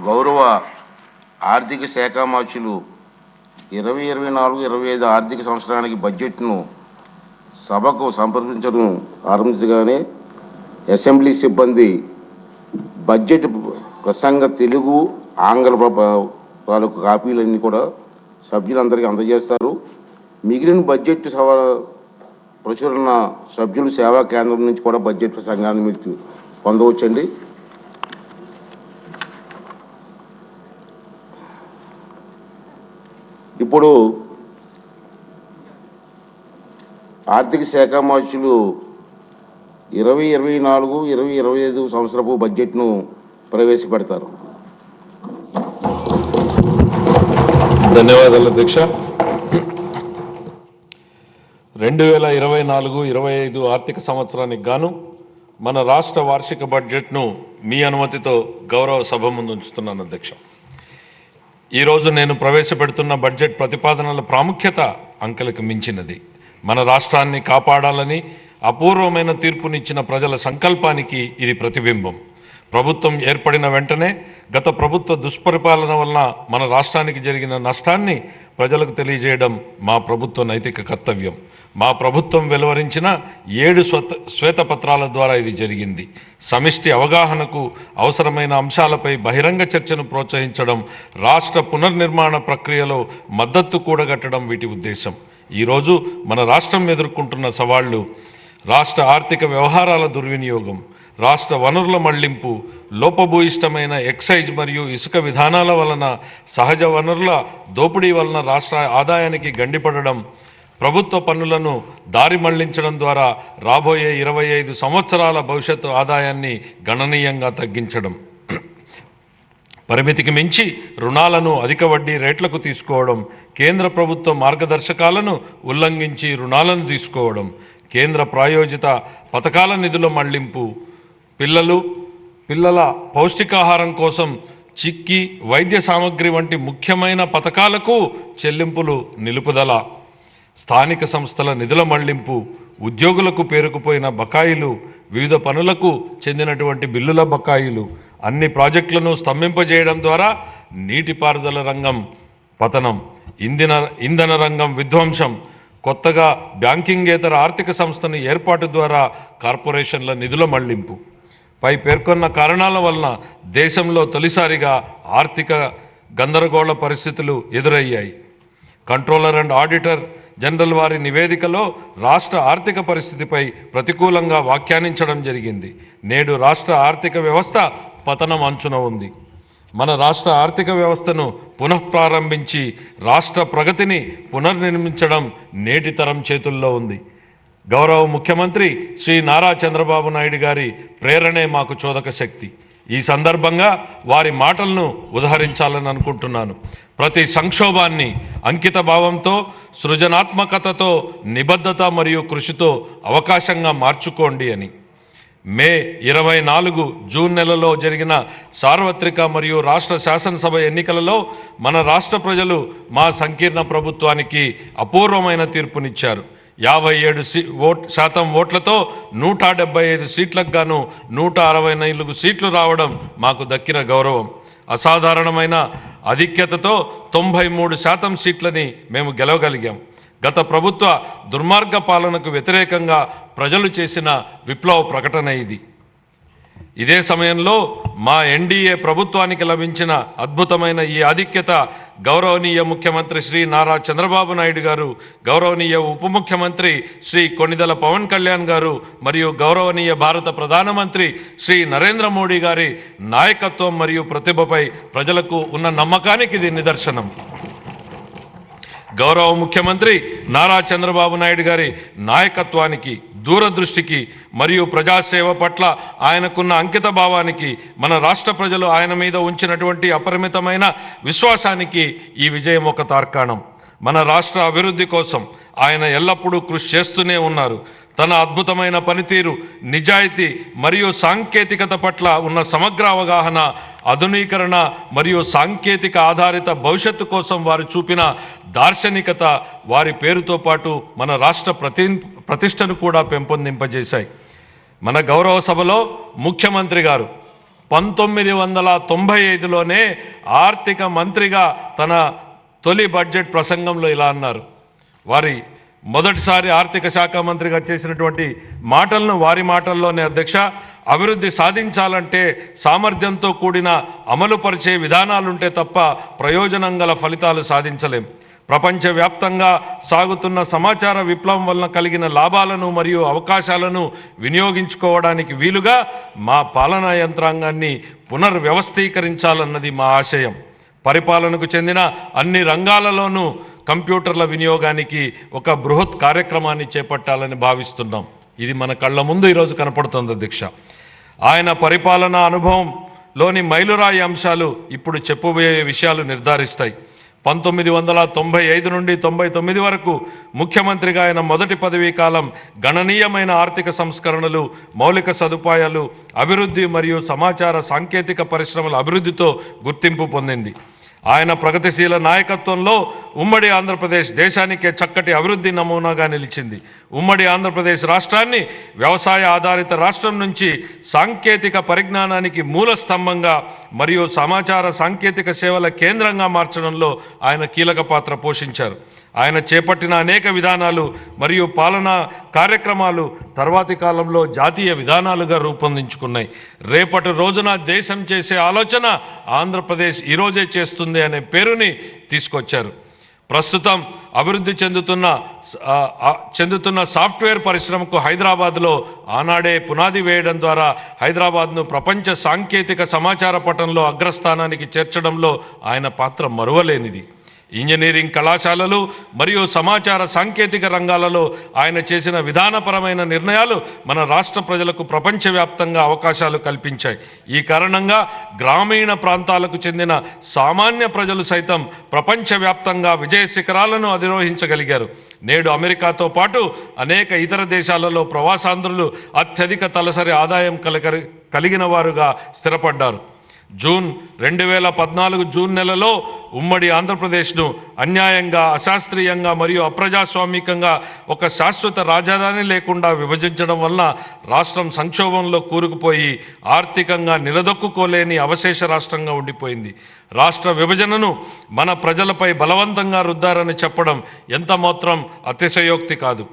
గౌరవ ఆర్థిక శాఖ మంత్రులు 2024-25 ఆర్థిక సంవత్సరానికి బడ్జెట్ను సభకు సంప్రదించడం ఆరంభించగానే అసెంబ్లీ సిబ్బంది బడ్జెట్ ప్రసంగ తెలుగు ఆంగ్ల తాలూకు కాపీలన్నీ కూడా సభ్యులందరికీ అందజేస్తారు. మిగిలిన బడ్జెట్ ప్రచురణ సభ్యులు సేవా కేంద్రం నుంచి కూడా బడ్జెట్ ప్రసంగాన్ని మీరు పొందవచ్చండి. ఇప్పుడు ఆర్థిక శాఖ మంత్రులు 2024-2025 సంవత్సరపు బడ్జెట్ను ప్రవేశపెడతారు. ధన్యవాదాలు అధ్యక్ష. 2024-25 ఆర్థిక సంవత్సరానికి గాను మన రాష్ట్ర వార్షిక బడ్జెట్ను మీ అనుమతితో గౌరవ సభ ముందు ఉంచుతున్నాను అధ్యక్ష. ఈరోజు నేను ప్రవేశపెడుతున్న బడ్జెట్ ప్రతిపాదనల ప్రాముఖ్యత అంకెలకు మించినది. మన రాష్ట్రాన్ని కాపాడాలని అపూర్వమైన తీర్పునిచ్చిన ప్రజల సంకల్పానికి ఇది ప్రతిబింబం. ప్రభుత్వం ఏర్పడిన వెంటనే గత ప్రభుత్వ దుష్పరిపాలన వలన మన రాష్ట్రానికి జరిగిన నష్టాన్ని ప్రజలకు తెలియజేయడం మా ప్రభుత్వ నైతిక కర్తవ్యం. మా ప్రభుత్వం వెలువరించిన 7 శ్వేతపత్రాల ద్వారా ఇది జరిగింది. సమిష్టి అవగాహనకు అవసరమైన అంశాలపై బహిరంగ చర్చను ప్రోత్సహించడం, రాష్ట్ర పునర్నిర్మాణ ప్రక్రియలో మద్దతు కూడగట్టడం వీటి ఉద్దేశం. ఈరోజు మన రాష్ట్రం ఎదుర్కొంటున్న సవాళ్లు: రాష్ట్ర ఆర్థిక వ్యవహారాల దుర్వినియోగం, రాష్ట్ర వనరుల మళ్లింపు, లోపభూయిష్టమైన ఎక్సైజ్ మరియు ఇసుక విధానాల వలన సహజ వనరుల దోపిడీ వలన రాష్ట్ర ఆదాయానికి గండిపడడం, ప్రభుత్వ పన్నులను దారి మళ్లించడం ద్వారా రాబోయే 25 సంవత్సరాల భవిష్యత్తు ఆదాయాన్ని గణనీయంగా తగ్గించడం, పరిమితికి మించి రుణాలను అధిక వడ్డీ రేట్లకు తీసుకోవడం, కేంద్ర ప్రభుత్వ మార్గదర్శకాలను ఉల్లంఘించి రుణాలను తీసుకోవడం, కేంద్ర ప్రాయోజిత పథకాల నిధుల మళ్లింపు, పిల్లల పౌష్టికాహారం కోసం చిక్కి వైద్య సామగ్రి వంటి ముఖ్యమైన పథకాలకు చెల్లింపులు నిలుపుదల, స్థానిక సంస్థల నిధుల మళ్లింపు, ఉద్యోగులకు పేరుకుపోయిన బకాయిలు, వివిధ పనులకు చెందినటువంటి బిల్లుల బకాయిలు, అన్ని ప్రాజెక్టులను స్తంభింపజేయడం ద్వారా నీటిపారుదల రంగం పతనం, ఇంధన రంగం విధ్వంసం, కొత్తగా బ్యాంకింగేతర ఆర్థిక సంస్థను ఏర్పాటు ద్వారా కార్పొరేషన్ల నిధుల మళ్లింపు. పై పేర్కొన్న కారణాల వలన దేశంలో తొలిసారిగా ఆర్థిక గందరగోళ పరిస్థితులు ఎదురయ్యాయి. కంట్రోలర్ అండ్ ఆడిటర్ జనరల్ వారి నివేదికలో రాష్ట్ర ఆర్థిక పరిస్థితిపై ప్రతికూలంగా వ్యాఖ్యానించడం జరిగింది. నేడు రాష్ట్ర ఆర్థిక వ్యవస్థ పతనం అంచున ఉంది. మన రాష్ట్ర ఆర్థిక వ్యవస్థను పునఃప్రారంభించి రాష్ట్ర ప్రగతిని పునర్నిర్మించడం నేటి తరం చేతుల్లో ఉంది. గౌరవ ముఖ్యమంత్రి శ్రీ నారా చంద్రబాబు నాయుడు గారి ప్రేరణే మాకు చోదక శక్తి. ఈ సందర్భంగా వారి మాటలను ఉదహరించాలని అనుకుంటున్నాను. ప్రతి సంక్షోభాన్ని అంకిత భావంతో, సృజనాత్మకతతో, నిబద్ధత మరియు కృషితో అవకాశంగా మార్చుకోండి అని. మే 24 జూన్ నెలలో జరిగిన సార్వత్రిక మరియు రాష్ట్ర శాసనసభ ఎన్నికలలో మన రాష్ట్ర ప్రజలు మా సంకీర్ణ ప్రభుత్వానికి అపూర్వమైన తీర్పునిచ్చారు. 57% ఓట్లతో 175 సీట్లకు గాను 164 సీట్లు రావడం మాకు దక్కిన గౌరవం. అసాధారణమైన ఆధిక్యతతో 93% సీట్లని మేము గెలవగలిగాం. గత ప్రభుత్వ దుర్మార్గ పాలనకు వ్యతిరేకంగా ప్రజలు చేసిన విప్లవ ప్రకటన ఇది. ఇదే సమయంలో మా ఎన్డీఏ ప్రభుత్వానికి లభించిన అద్భుతమైన ఈ ఆధిక్యత గౌరవనీయ ముఖ్యమంత్రి శ్రీ నారా చంద్రబాబు నాయుడు గారు, గౌరవనీయ ఉప ముఖ్యమంత్రి శ్రీ కొణిదెల పవన్ కళ్యాణ్ గారు మరియు గౌరవనీయ భారత ప్రధానమంత్రి శ్రీ నరేంద్ర మోడీ గారి నాయకత్వం మరియు ప్రతిభపై ప్రజలకు ఉన్న నమ్మకానికి ఇది నిదర్శనం. గౌరవ ముఖ్యమంత్రి నారా చంద్రబాబు నాయుడు గారి నాయకత్వానికి, దూరదృష్టికి మరియు ప్రజాసేవ పట్ల ఆయనకున్న అంకిత భావానికి, మన రాష్ట్ర ప్రజలు ఆయన మీద ఉంచినటువంటి అపరిమితమైన విశ్వాసానికి ఈ విజయం ఒక తార్కాణం. మన రాష్ట్ర అభివృద్ధి కోసం ఆయన ఎల్లప్పుడూ కృషి చేస్తూనే ఉన్నారు. తన అద్భుతమైన పనితీరు, నిజాయితీ మరియు సాంకేతికత పట్ల ఉన్న సమగ్ర అవగాహన, ఆధునీకరణ మరియు సాంకేతిక ఆధారిత భవిష్యత్తు కోసం వారు చూపిన దార్శనికత వారి పేరుతో పాటు మన రాష్ట్ర ప్రతిష్టను కూడా పెంపొందింపజేశాయి. మన గౌరవ సభలో ముఖ్యమంత్రి గారు 1995లోనే ఆర్థిక మంత్రిగా తన తొలి బడ్జెట్ ప్రసంగంలో ఇలా అన్నారు. వారి మొదటిసారి ఆర్థిక శాఖ మంత్రిగా చేసినటువంటి మాటలను వారి మాటల్లోనే, అధ్యక్ష, అభివృద్ధి సాధించాలంటే సామర్థ్యంతో కూడిన అమలుపరిచే విధానాలుంటే తప్ప ప్రయోజనం గల ఫలితాలు సాధించలేం. ప్రపంచవ్యాప్తంగా సాగుతున్న సమాచార విప్లవం వలన కలిగిన లాభాలను మరియు అవకాశాలను వినియోగించుకోవడానికి వీలుగా మా పాలనా యంత్రాంగాన్ని పునర్వ్యవస్థీకరించాలన్నది మా ఆశయం. పరిపాలనకు చెందిన అన్ని రంగాలలోనూ కంప్యూటర్ల వినియోగానికి ఒక బృహత్ కార్యక్రమాన్ని చేపట్టాలని భావిస్తున్నాం. ఇది మన కళ్ళ ముందు ఈరోజు కనపడుతుంది, అధ్యక్ష. ఆయన పరిపాలనా అనుభవంలోని మైలురాయి అంశాలు ఇప్పుడు చెప్పబోయే విషయాలు నిర్ధారిస్తాయి. 1995 నుండి 99 వరకు ముఖ్యమంత్రిగా ఆయన మొదటి పదవీ కాలం గణనీయమైన ఆర్థిక సంస్కరణలు, మౌలిక సదుపాయాలు అభివృద్ధి మరియు సమాచార సాంకేతిక పరిశ్రమల అభివృద్ధితో గుర్తింపు పొందింది. ఆయన ప్రగతిశీల నాయకత్వంలో ఉమ్మడి ఆంధ్రప్రదేశ్ దేశానికే చక్కటి అభివృద్ధి నమూనాగా నిలిచింది. ఉమ్మడి ఆంధ్రప్రదేశ్ రాష్ట్రాన్ని వ్యవసాయ ఆధారిత రాష్ట్రం నుంచి సాంకేతిక పరిజ్ఞానానికి మూల స్తంభంగా మరియు సమాచార సాంకేతిక సేవల కేంద్రంగా మార్చడంలో ఆయన కీలక పాత్ర పోషించారు. ఆయన చేపట్టిన అనేక విధానాలు మరియు పాలనా కార్యక్రమాలు తర్వాతి కాలంలో జాతీయ విధానాలుగా రూపొందించుకున్నాయి. రేపటి రోజున దేశం చేసే ఆలోచన ఆంధ్రప్రదేశ్ ఈరోజే చేస్తుంది అనే పేరుని తీసుకొచ్చారు. ప్రస్తుతం అభివృద్ధి చెందుతున్న సాఫ్ట్వేర్ పరిశ్రమకు హైదరాబాద్లో ఆనాడే పునాది వేయడం ద్వారా హైదరాబాద్ను ప్రపంచ సాంకేతిక సమాచార పటంలో అగ్రస్థానానికి చేర్చడంలో ఆయన పాత్ర మరువలేనిది. ఇంజనీరింగ్ కళాశాలలు మరియు సమాచార సాంకేతిక రంగాలలో ఆయన చేసిన విధానపరమైన నిర్ణయాలు మన రాష్ట్ర ప్రజలకు ప్రపంచవ్యాప్తంగా అవకాశాలు కల్పించాయి. ఈ కారణంగా గ్రామీణ ప్రాంతాలకు చెందిన సామాన్య ప్రజలు సైతం ప్రపంచవ్యాప్తంగా విజయ శిఖరాలను అధిరోహించగలిగారు. నేడు అమెరికాతో పాటు అనేక ఇతర దేశాలలో ప్రవాసాంధ్రులు అత్యధిక తలసరి ఆదాయం కలిగిన వారుగా స్థిరపడ్డారు. జూన్ 2014 జూన్ నెలలో ఉమ్మడి ఆంధ్రప్రదేశ్ను అన్యాయంగా, అశాస్త్రీయంగా మరియు అప్రజాస్వామికంగా ఒక శాశ్వత రాజధాని లేకుండా విభజించడం వలన రాష్ట్రం సంక్షోభంలో కూరుకుపోయి ఆర్థికంగా నిలదొక్కుకోలేని అవశేష రాష్ట్రంగా ఉండిపోయింది. రాష్ట్ర విభజనను మన ప్రజలపై బలవంతంగా రుద్దారని చెప్పడం ఎంత మాత్రం అతిశయోక్తి కాదు.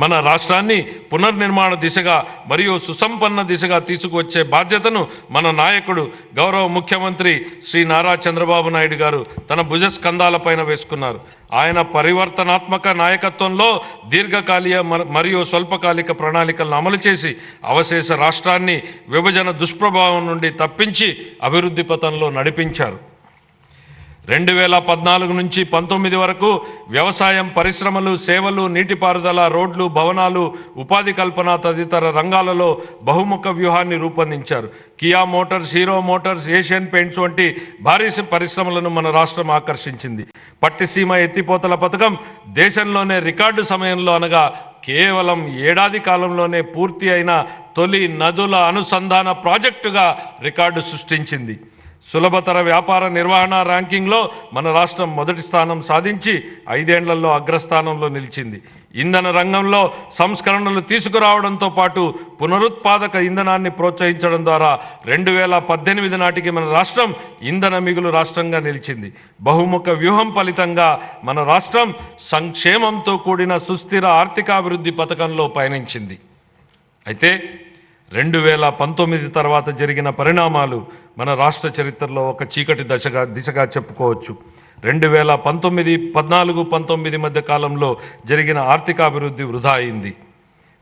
మన రాష్ట్రాన్ని పునర్నిర్మాణ దిశగా మరియు సుసంపన్న దిశగా తీసుకువచ్చే బాధ్యతను మన నాయకుడు గౌరవ ముఖ్యమంత్రి శ్రీ నారా చంద్రబాబు నాయుడు గారు తన భుజస్కంధాలపైన వేసుకున్నారు. ఆయన పరివర్తనాత్మక నాయకత్వంలో దీర్ఘకాలిక మరియు స్వల్పకాలిక ప్రణాళికలను అమలు చేసి అవశేష రాష్ట్రాన్ని విభజన దుష్ప్రభావం నుండి తప్పించి అభివృద్ధి పథంలో నడిపించారు. 2014 నుంచి 19 వరకు వ్యవసాయం, పరిశ్రమలు, సేవలు, నీటిపారుదల, రోడ్లు, భవనాలు, ఉపాధి కల్పన తదితర రంగాలలో బహుముఖ వ్యూహాన్ని రూపొందించారు. Kia Motors, hero Motors, Asian paints వంటి భారీ పరిశ్రమలను మన రాష్ట్రం ఆకర్షించింది. పట్టిసీమ ఎత్తిపోతల పథకం దేశంలోనే రికార్డు సమయంలో, అనగా కేవలం ఏడాది కాలంలోనే పూర్తి అయిన తొలి నదుల అనుసంధాన ప్రాజెక్టుగా రికార్డు సృష్టించింది. సులభతర వ్యాపార నిర్వహణ ర్యాంకింగ్లో మన రాష్ట్రం మొదటి స్థానం సాధించి 5 ఏళ్లలో అగ్రస్థానంలో నిలిచింది. ఇంధన రంగంలో సంస్కరణలు తీసుకురావడంతో పాటు పునరుత్పాదక ఇంధనాన్ని ప్రోత్సహించడం ద్వారా 2018 నాటికి మన రాష్ట్రం ఇంధన మిగులు రాష్ట్రంగా నిలిచింది. బహుముఖ వ్యూహం ఫలితంగా మన రాష్ట్రం సంక్షేమంతో కూడిన సుస్థిర ఆర్థికాభివృద్ధి పథకంలో పయనించింది. అయితే 2019 తర్వాత జరిగిన పరిణామాలు మన రాష్ట్ర చరిత్రలో ఒక చీకటి దిశగా చెప్పుకోవచ్చు. 2014-19 మధ్య కాలంలో జరిగిన ఆర్థికాభివృద్ధి వృధా అయింది.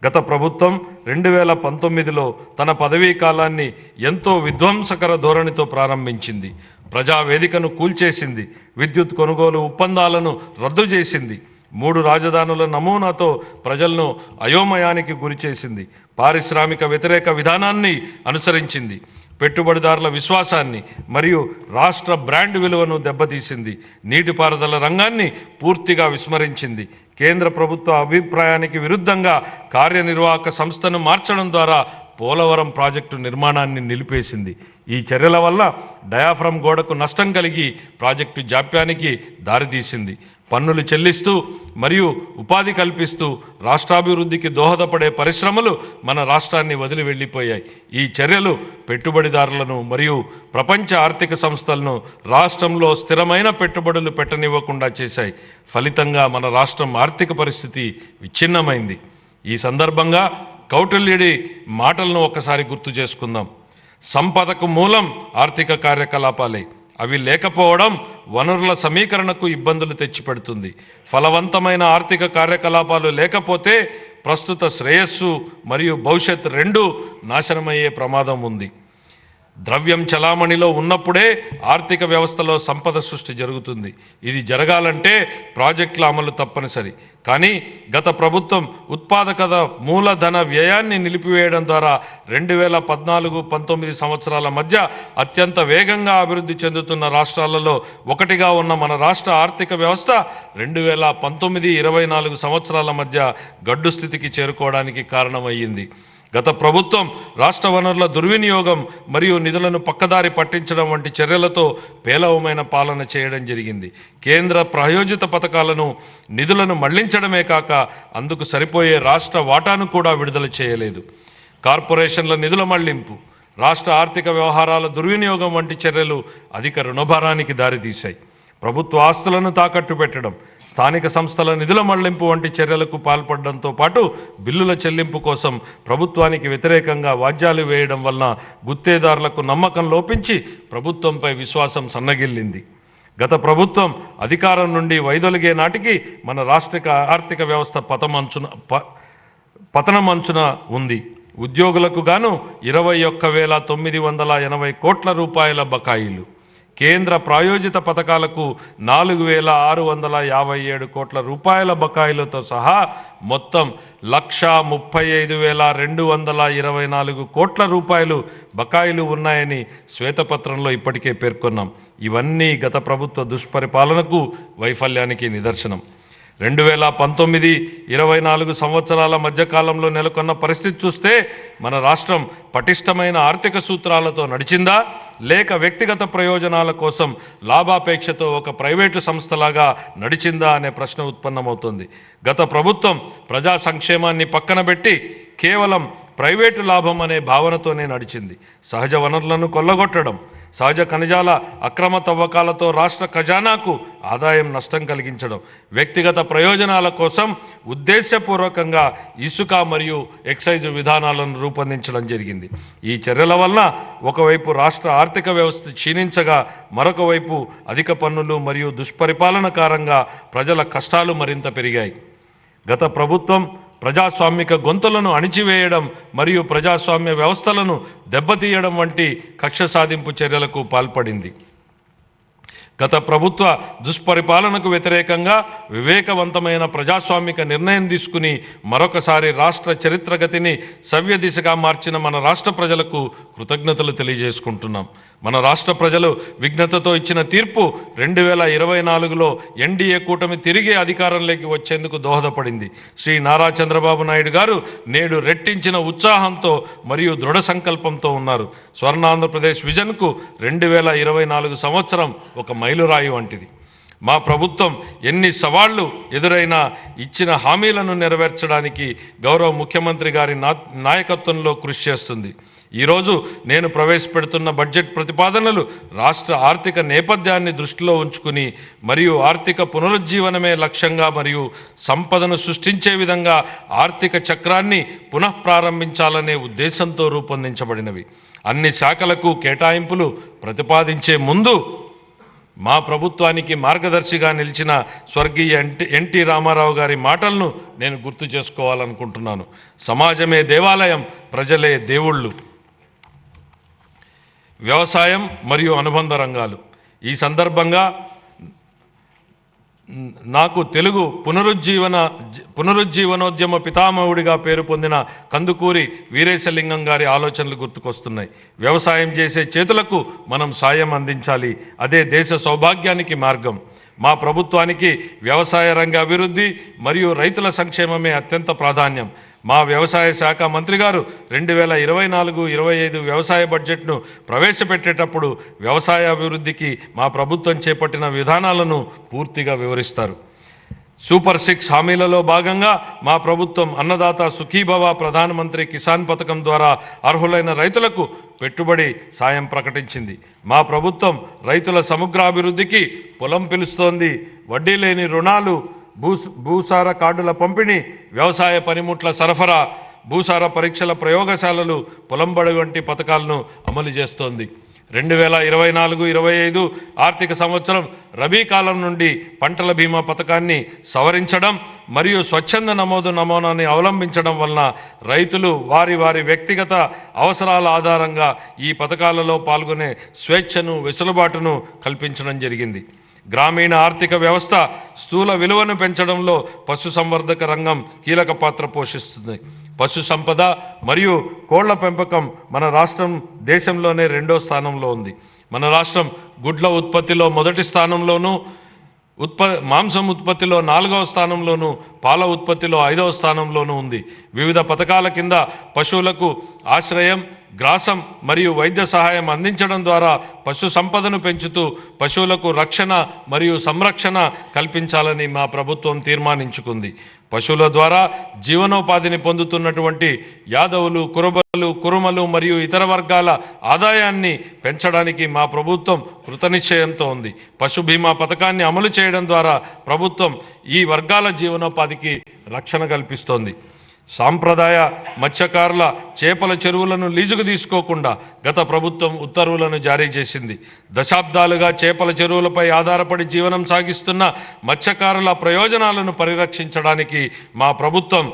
గత ప్రభుత్వం 2019లో తన పదవీ కాలాన్ని ఎంతో విధ్వంసకర ధోరణితో ప్రారంభించింది. ప్రజావేదికను కూల్చేసింది, విద్యుత్ కొనుగోలు ఒప్పందాలను రద్దు చేసింది, 3 రాజధానుల నమూనాతో ప్రజలను అయోమయానికి గురిచేసింది, పారిశ్రామిక వ్యతిరేక విధానాన్ని అనుసరించింది, పెట్టుబడిదారుల విశ్వాసాన్ని మరియు రాష్ట్ర బ్రాండ్ విలువను దెబ్బతీసింది, నీటిపారుదల రంగాన్ని పూర్తిగా విస్మరించింది, కేంద్ర ప్రభుత్వ అభిప్రాయానికి విరుద్ధంగా కార్యనిర్వాహక సంస్థను మార్చడం ద్వారా పోలవరం ప్రాజెక్టు నిర్మాణాన్ని నిలిపేసింది. ఈ చర్యల వల్ల డయాఫ్రమ్ గోడకు నష్టం కలిగి ప్రాజెక్టు జాప్యానికి దారితీసింది. పన్నులు చెల్లిస్తూ మరియు ఉపాధి కల్పిస్తూ రాష్ట్రాభివృద్ధికి దోహదపడే పరిశ్రమలు మన రాష్ట్రాన్ని వదిలి వెళ్ళిపోయాయి. ఈ చర్యలు పెట్టుబడిదారులను మరియు ప్రపంచ ఆర్థిక సంస్థలను రాష్ట్రంలో స్థిరమైన పెట్టుబడులు పెట్టనివ్వకుండా చేశాయి. ఫలితంగా మన రాష్ట్రం ఆర్థిక పరిస్థితి విచ్ఛిన్నమైంది. ఈ సందర్భంగా కౌటిల్యుడి మాటలను ఒకసారి గుర్తు చేసుకుందాం. సంపదకు మూలం ఆర్థిక కార్యకలాపాలే. అవి లేకపోవడం వనరుల సమీకరణకు ఇబ్బందులు తెచ్చిపెడుతుంది. ఫలవంతమైన ఆర్థిక కార్యకలాపాలు లేకపోతే ప్రస్తుత శ్రేయస్సు మరియు భవిష్యత్ రెండూ నాశనమయ్యే ప్రమాదం ఉంది. ద్రవ్యం చలామణిలో ఉన్నప్పుడే ఆర్థిక వ్యవస్థలో సంపద సృష్టి జరుగుతుంది. ఇది జరగాలంటే ప్రాజెక్టుల అమలు తప్పనిసరి. కానీ గత ప్రభుత్వం ఉత్పాదకత మూలధన వ్యయాన్ని నిలిపివేయడం ద్వారా 2014-19 సంవత్సరాల మధ్య అత్యంత వేగంగా అభివృద్ధి చెందుతున్న రాష్ట్రాలలో ఒకటిగా ఉన్న మన రాష్ట్ర ఆర్థిక వ్యవస్థ 2019-24 సంవత్సరాల మధ్య గడ్డు స్థితికి చేరుకోవడానికి కారణమయ్యింది. గత ప్రభుత్వం రాష్ట్ర వనరుల దుర్వినియోగం మరియు నిధులను పక్కదారి పట్టించడం వంటి చర్యలతో పేలవమైన పాలన చేయడం జరిగింది. కేంద్ర ప్రాయోజిత పథకాలను నిధులను మళ్లించడమే కాక అందుకు సరిపోయే రాష్ట్ర వాటాను కూడా విడుదల చేయలేదు. కార్పొరేషన్ల నిధుల మళ్లింపు, రాష్ట్ర ఆర్థిక వ్యవహారాల దుర్వినియోగం వంటి చర్యలు అధిక రుణభారానికి దారితీశాయి. ప్రభుత్వ ఆస్తులను తాకట్టు పెట్టడం, స్థానిక సంస్థల నిధుల మళ్లింపు వంటి చర్యలకు పాల్పడడంతో పాటు బిల్లుల చెల్లింపు కోసం ప్రభుత్వానికి వ్యతిరేకంగా వాద్యాలు వేయడం వలన గుత్తేదారులకు నమ్మకం లోపించి ప్రభుత్వంపై విశ్వాసం సన్నగిల్లింది. గత ప్రభుత్వం అధికారం నుండి వైదొలిగే నాటికి మన రాష్ట్ర ఆర్థిక వ్యవస్థ పతనమంచున ఉంది. ఉద్యోగులకు గాను 21,980 కోట్ల రూపాయల బకాయిలు, కేంద్ర ప్రాయోజిత పథకాలకు 4,657 కోట్ల రూపాయల బకాయిలతో సహా మొత్తం 1,35,224 కోట్ల రూపాయలు బకాయిలు ఉన్నాయని శ్వేతపత్రంలో ఇప్పటికే పేర్కొన్నాం. ఇవన్నీ గత ప్రభుత్వ దుష్పరిపాలనకు, వైఫల్యానికి నిదర్శనం. 2019-24 సంవత్సరాల మధ్యకాలంలో నెలకొన్న పరిస్థితి చూస్తే మన రాష్ట్రం పటిష్టమైన ఆర్థిక సూత్రాలతో నడిచిందా, లేక వ్యక్తిగత ప్రయోజనాల కోసం లాభాపేక్షతో ఒక ప్రైవేటు సంస్థలాగా నడిచిందా అనే ప్రశ్న ఉత్పన్నమవుతుంది. గత ప్రభుత్వం ప్రజా సంక్షేమాన్ని పక్కన పెట్టి కేవలం ప్రైవేటు లాభం అనే భావనతోనే నడిచింది. సహజ వనరులను కొల్లగొట్టడం, సహజ ఖనిజాల అక్రమ తవ్వకాలతో రాష్ట్ర ఖజానాకు ఆదాయం నష్టం కలిగించడం, వ్యక్తిగత ప్రయోజనాల కోసం ఉద్దేశపూర్వకంగా ఇసుక మరియు ఎక్సైజ్ విధానాలను రూపొందించడం జరిగింది. ఈ చర్యల వలన ఒకవైపు రాష్ట్ర ఆర్థిక వ్యవస్థ క్షీణించగా, మరొక వైపు అధిక పన్నులు మరియు దుష్పరిపాలన కారణంగా ప్రజల కష్టాలు మరింత పెరిగాయి. గత ప్రభుత్వం ప్రజాస్వామిక గొంతులను అణిచివేయడం మరియు ప్రజాస్వామ్య వ్యవస్థలను దెబ్బతీయడం వంటి కక్ష సాధింపు చర్యలకు పాల్పడింది. గత ప్రభుత్వ దుష్పరిపాలనకు వ్యతిరేకంగా వివేకవంతమైన ప్రజాస్వామిక నిర్ణయం తీసుకుని మరొకసారి రాష్ట్ర చరిత్రగతిని సవ్య దిశగా మార్చిన మన రాష్ట్ర ప్రజలకు కృతజ్ఞతలు తెలియజేసుకుంటున్నాం. మన రాష్ట్ర ప్రజలు విఘ్నతతో ఇచ్చిన తీర్పు 2024లో ఎన్డీఏ కూటమి తిరిగి అధికారంలోకి వచ్చేందుకు దోహదపడింది. శ్రీ నారా చంద్రబాబు నాయుడు గారు నేడు రెట్టించిన ఉత్సాహంతో మరియు దృఢ సంకల్పంతో ఉన్నారు. స్వర్ణాంధ్రప్రదేశ్ విజన్కు 2024 సంవత్సరం ఒక మైలురాయి వంటిది. మా ప్రభుత్వం ఎన్ని సవాళ్లు ఎదురైనా ఇచ్చిన హామీలను నెరవేర్చడానికి గౌరవ ముఖ్యమంత్రి గారి నాయకత్వంలో కృషి చేస్తుంది. ఈరోజు నేను ప్రవేశపెడుతున్న బడ్జెట్ ప్రతిపాదనలు రాష్ట్ర ఆర్థిక నేపథ్యాన్ని దృష్టిలో ఉంచుకుని మరియు ఆర్థిక పునరుజ్జీవనమే లక్ష్యంగా మరియు సంపదను సృష్టించే విధంగా ఆర్థిక చక్రాన్ని పునఃప్రారంభించాలనే ఉద్దేశంతో రూపొందించబడినవి. అన్ని శాఖలకు కేటాయింపులు ప్రతిపాదించే ముందు మా ప్రభుత్వానికి మార్గదర్శిగా నిలిచిన స్వర్గీయ ఎన్టీ రామారావు గారి మాటలను నేను గుర్తు చేసుకోవాలనుకుంటున్నాను. సమాజమే దేవాలయం, ప్రజలే దేవుళ్ళు. వ్యవసాయం మరియు అనుబంధ రంగాలు. ఈ సందర్భంగా నాకు తెలుగు పునరుజ్జీవనోద్యమ పితామహుడిగా పేరు పొందిన కందుకూరి వీరేశలింగం గారి ఆలోచనలు గుర్తుకొస్తున్నాయి. వ్యవసాయం చేసే చేతులకు మనం సాయం అందించాలి, అదే దేశ సౌభాగ్యానికి మార్గం. మా ప్రభుత్వానికి వ్యవసాయ రంగ అభివృద్ధి మరియు రైతుల సంక్షేమమే అత్యంత ప్రాధాన్యం. మా వ్యవసాయ శాఖ మంత్రి గారు 2024-25 వ్యవసాయ బడ్జెట్ను ప్రవేశపెట్టేటప్పుడు వ్యవసాయ అభివృద్ధికి మా ప్రభుత్వం చేపట్టిన విధానాలను పూర్తిగా వివరిస్తారు. సూపర్ 6 హామీలలో భాగంగా మా ప్రభుత్వం అన్నదాత సుఖీభవ ప్రధానమంత్రి కిసాన్ పథకం ద్వారా అర్హులైన రైతులకు పెట్టుబడి సాయం ప్రకటించింది. మా ప్రభుత్వం రైతుల సమగ్రాభివృద్ధికి పొలం పిలుస్తోంది. వడ్డీ లేని రుణాలు, భూసార కార్డుల పంపిణీ, వ్యవసాయ పనిముట్ల సరఫరా, భూసార పరీక్షల ప్రయోగశాలలు, పొలం బడి వంటి పథకాలను అమలు చేస్తోంది. 2024-25 ఆర్థిక సంవత్సరం రబీ కాలం నుండి పంటల బీమా పథకాన్ని సవరించడం మరియు స్వచ్ఛంద నమూనాని అవలంబించడం వలన రైతులు వారి వ్యక్తిగత అవసరాల ఆధారంగా ఈ పథకాలలో పాల్గొనే స్వేచ్ఛను, వెసులుబాటును కల్పించడం జరిగింది. గ్రామీణ ఆర్థిక వ్యవస్థ స్థూల విలువను పెంచడంలో పశుసంవర్ధక రంగం కీలక పాత్ర పోషిస్తుంది. పశు సంపద మరియు కోళ్ల పెంపకం మన రాష్ట్రం దేశంలోనే 2వ స్థానంలో ఉంది. మన రాష్ట్రం గుడ్ల ఉత్పత్తిలో మొదటి స్థానంలోనూ, మాంసం ఉత్పత్తిలో 4వ స్థానంలోనూ, పాల ఉత్పత్తిలో 5వ స్థానంలోనూ ఉంది. వివిధ పథకాల కింద పశువులకు ఆశ్రయం, గ్రాసం మరియు వైద్య సహాయం అందించడం ద్వారా పశు సంపదను పెంచుతూ పశువులకు రక్షణ మరియు సంరక్షణ కల్పించాలని మా ప్రభుత్వం తీర్మానించుకుంది. పశువుల ద్వారా జీవనోపాధిని పొందుతున్నటువంటి యాదవులు, కురుమలు మరియు ఇతర వర్గాల ఆదాయాన్ని పెంచడానికి మా ప్రభుత్వం కృతనిశ్చయంతో ఉంది. పశు బీమా పథకాన్ని అమలు చేయడం ద్వారా ప్రభుత్వం ఈ వర్గాల జీవనోపాధికి రక్షణ కల్పిస్తోంది. సాంప్రదాయ మత్స్యకారుల చేపల చెరువులను లీజుకు తీసుకోకుండా గత ప్రభుత్వం ఉత్తర్వులను జారీ చేసింది. దశాబ్దాలుగా చేపల చెరువులపై ఆధారపడి జీవనం సాగిస్తున్న మత్స్యకారుల ప్రయోజనాలను పరిరక్షించడానికి మా ప్రభుత్వం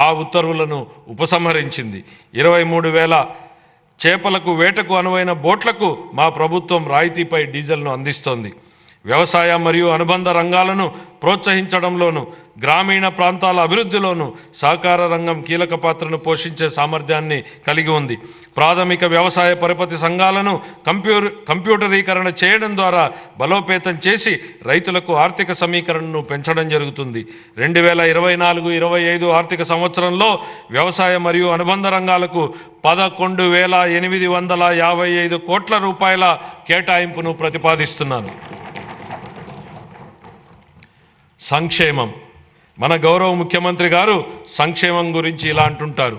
ఆ ఉత్తర్వులను ఉపసంహరించింది. 23,000 చేపలకు, వేటకు అనువైన బోట్లకు మా ప్రభుత్వం రాయితీపై డీజిల్ను అందిస్తోంది. వ్యవసాయ మరియు అనుబంధ రంగాలను ప్రోత్సహించడంలోనూ, గ్రామీణ ప్రాంతాల అభివృద్ధిలోనూ సహకార రంగం కీలక పాత్రను పోషించే సామర్థ్యాన్ని కలిగి ఉంది. ప్రాథమిక వ్యవసాయ పరపతి సంఘాలను కంప్యూటరీకరణ చేయడం ద్వారా బలోపేతం చేసి రైతులకు ఆర్థిక సమీకరణను పెంచడం జరుగుతుంది. 2024-25 ఆర్థిక సంవత్సరంలో వ్యవసాయ మరియు అనుబంధ రంగాలకు 11,855 కోట్ల రూపాయల కేటాయింపును ప్రతిపాదిస్తున్నాను. సంక్షేమం. మన గౌరవ ముఖ్యమంత్రి గారు సంక్షేమం గురించి ఇలా అంటుంటారు: